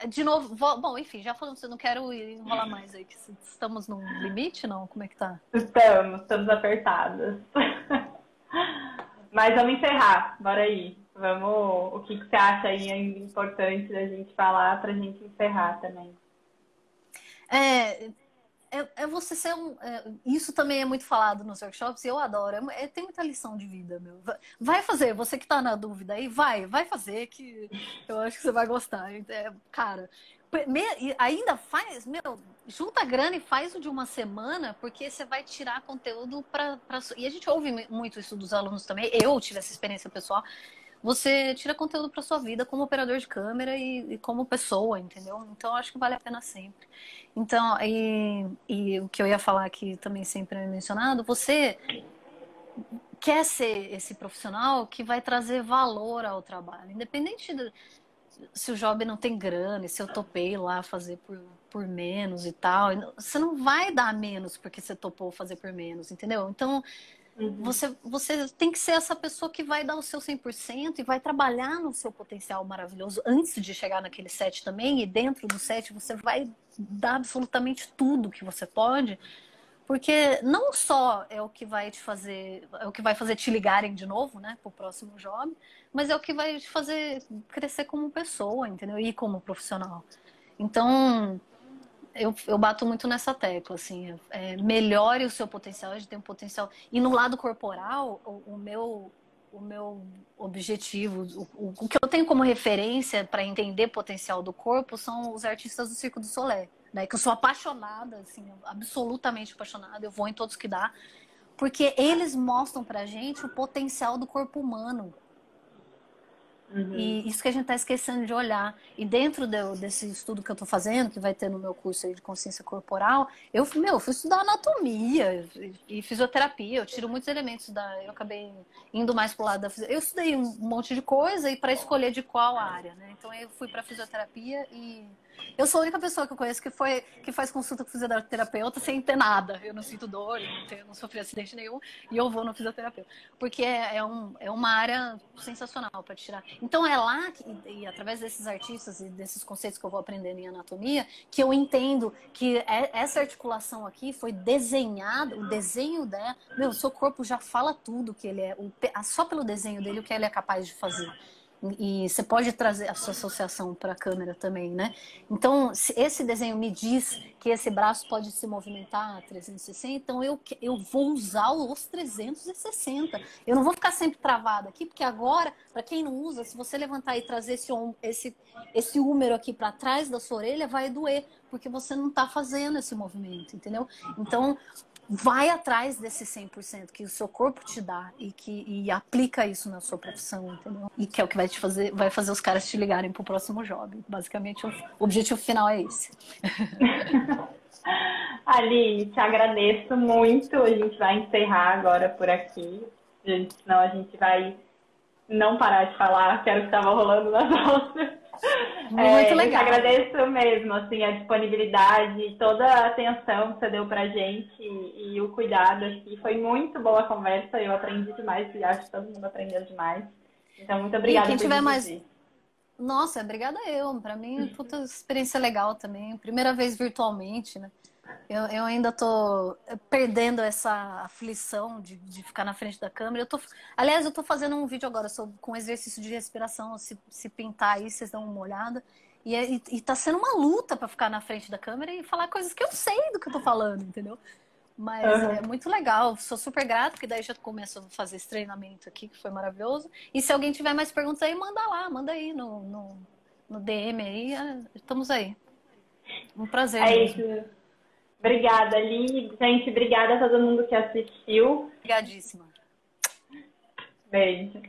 De novo, bom, enfim, já falamos, eu não quero enrolar mais aí, que estamos no limite, não? Como é que tá? Estamos apertadas. Mas vamos encerrar, bora aí. Vamos, o que você acha aí ainda importante da gente falar pra gente encerrar também? Você ser isso também é muito falado nos workshops e eu adoro. Tem muita lição de vida, meu. Vai fazer, você que tá na dúvida aí, vai fazer, que eu acho que você vai gostar. Cara, ainda faz, meu, junta a grana e faz o de uma semana, porque você vai tirar conteúdo E a gente ouve muito isso dos alunos também. Eu tive essa experiência pessoal. Você tira conteúdo para sua vida como operador de câmera e como pessoa, entendeu? Então, acho que vale a pena sempre. Então, e o que eu ia falar aqui também sempre é mencionado, você quer ser esse profissional que vai trazer valor ao trabalho, independente se o job não tem grana, e se eu topei lá fazer por menos e tal, você não vai dar menos porque você topou fazer por menos, entendeu? Então, você tem que ser essa pessoa que vai dar o seu 100% e vai trabalhar no seu potencial maravilhoso antes de chegar naquele set também. E dentro do set você vai dar absolutamente tudo que você pode, porque não só é o que vai te fazer, é o que vai fazer te ligarem de novo, né, pro próximo job, mas é o que vai te fazer crescer como pessoa, entendeu? E como profissional. Então, eu bato muito nessa tecla, assim, melhore o seu potencial, a gente tem um potencial. E no lado corporal, o meu objetivo, o que eu tenho como referência para entender potencial do corpo são os artistas do Circo du Soleil, né? Que eu sou apaixonada, assim, absolutamente apaixonada, eu vou em todos que dá, porque eles mostram pra gente o potencial do corpo humano. E isso que a gente está esquecendo de olhar. E dentro desse estudo que eu estou fazendo, que vai ter no meu curso aí de consciência corporal, eu fui estudar anatomia e fisioterapia. Eu tiro muitos elementos eu acabei indo mais pro lado da fisioterapia. Eu estudei um monte de coisa e para escolher de qual área, né? Então eu fui para fisioterapia e eu sou a única pessoa que eu conheço que faz consulta com fisioterapeuta sem ter nada. Eu não sinto dor, eu não sofri acidente nenhum e eu vou no fisioterapeuta. Porque é uma área sensacional para tirar. Então é lá, e através desses artistas e desses conceitos que eu vou aprendendo em anatomia, que eu entendo que essa articulação aqui foi desenhada, o desenho dela, o seu corpo já fala tudo que ele é, só pelo desenho dele o que ele é capaz de fazer. E você pode trazer a sua associação para a câmera também, né? Então, se esse desenho me diz que esse braço pode se movimentar a 360, então eu vou usar os 360. Eu não vou ficar sempre travada aqui, porque agora, para quem não usa, se você levantar e trazer esse húmero aqui para trás da sua orelha, vai doer, porque você não está fazendo esse movimento, entendeu? Então, vai atrás desse 100% que o seu corpo te dá e aplica isso na sua profissão, entendeu? E que é o que vai fazer os caras te ligarem pro próximo job. Basicamente, o objetivo final é esse. Ali, te agradeço muito. A gente vai encerrar agora por aqui. Senão a gente vai não parar de falar, que era o que estava rolando nas outras. Muito legal. Eu te agradeço mesmo, assim, a disponibilidade, toda a atenção que você deu pra gente e o cuidado aqui. Foi muito boa a conversa, eu aprendi demais e acho que todo mundo aprendeu demais. Então, muito obrigada por dividir. Mais... Nossa, obrigada eu. Pra mim, puta experiência legal também. Primeira vez virtualmente, né? Eu ainda tô perdendo essa aflição de ficar na frente da câmera. Aliás, eu tô fazendo um vídeo agora com exercício de respiração. Se pintar aí, vocês dão uma olhada. E tá sendo uma luta para ficar na frente da câmera e falar coisas que eu sei do que eu tô falando, entendeu? Mas é muito legal. Sou super grata, porque daí já começo a fazer esse treinamento aqui, que foi maravilhoso. E se alguém tiver mais perguntas aí, manda aí no DM aí. Estamos aí. Um prazer. É isso. Obrigada, Aline. Gente, obrigada a todo mundo que assistiu. Obrigadíssima. Beijo.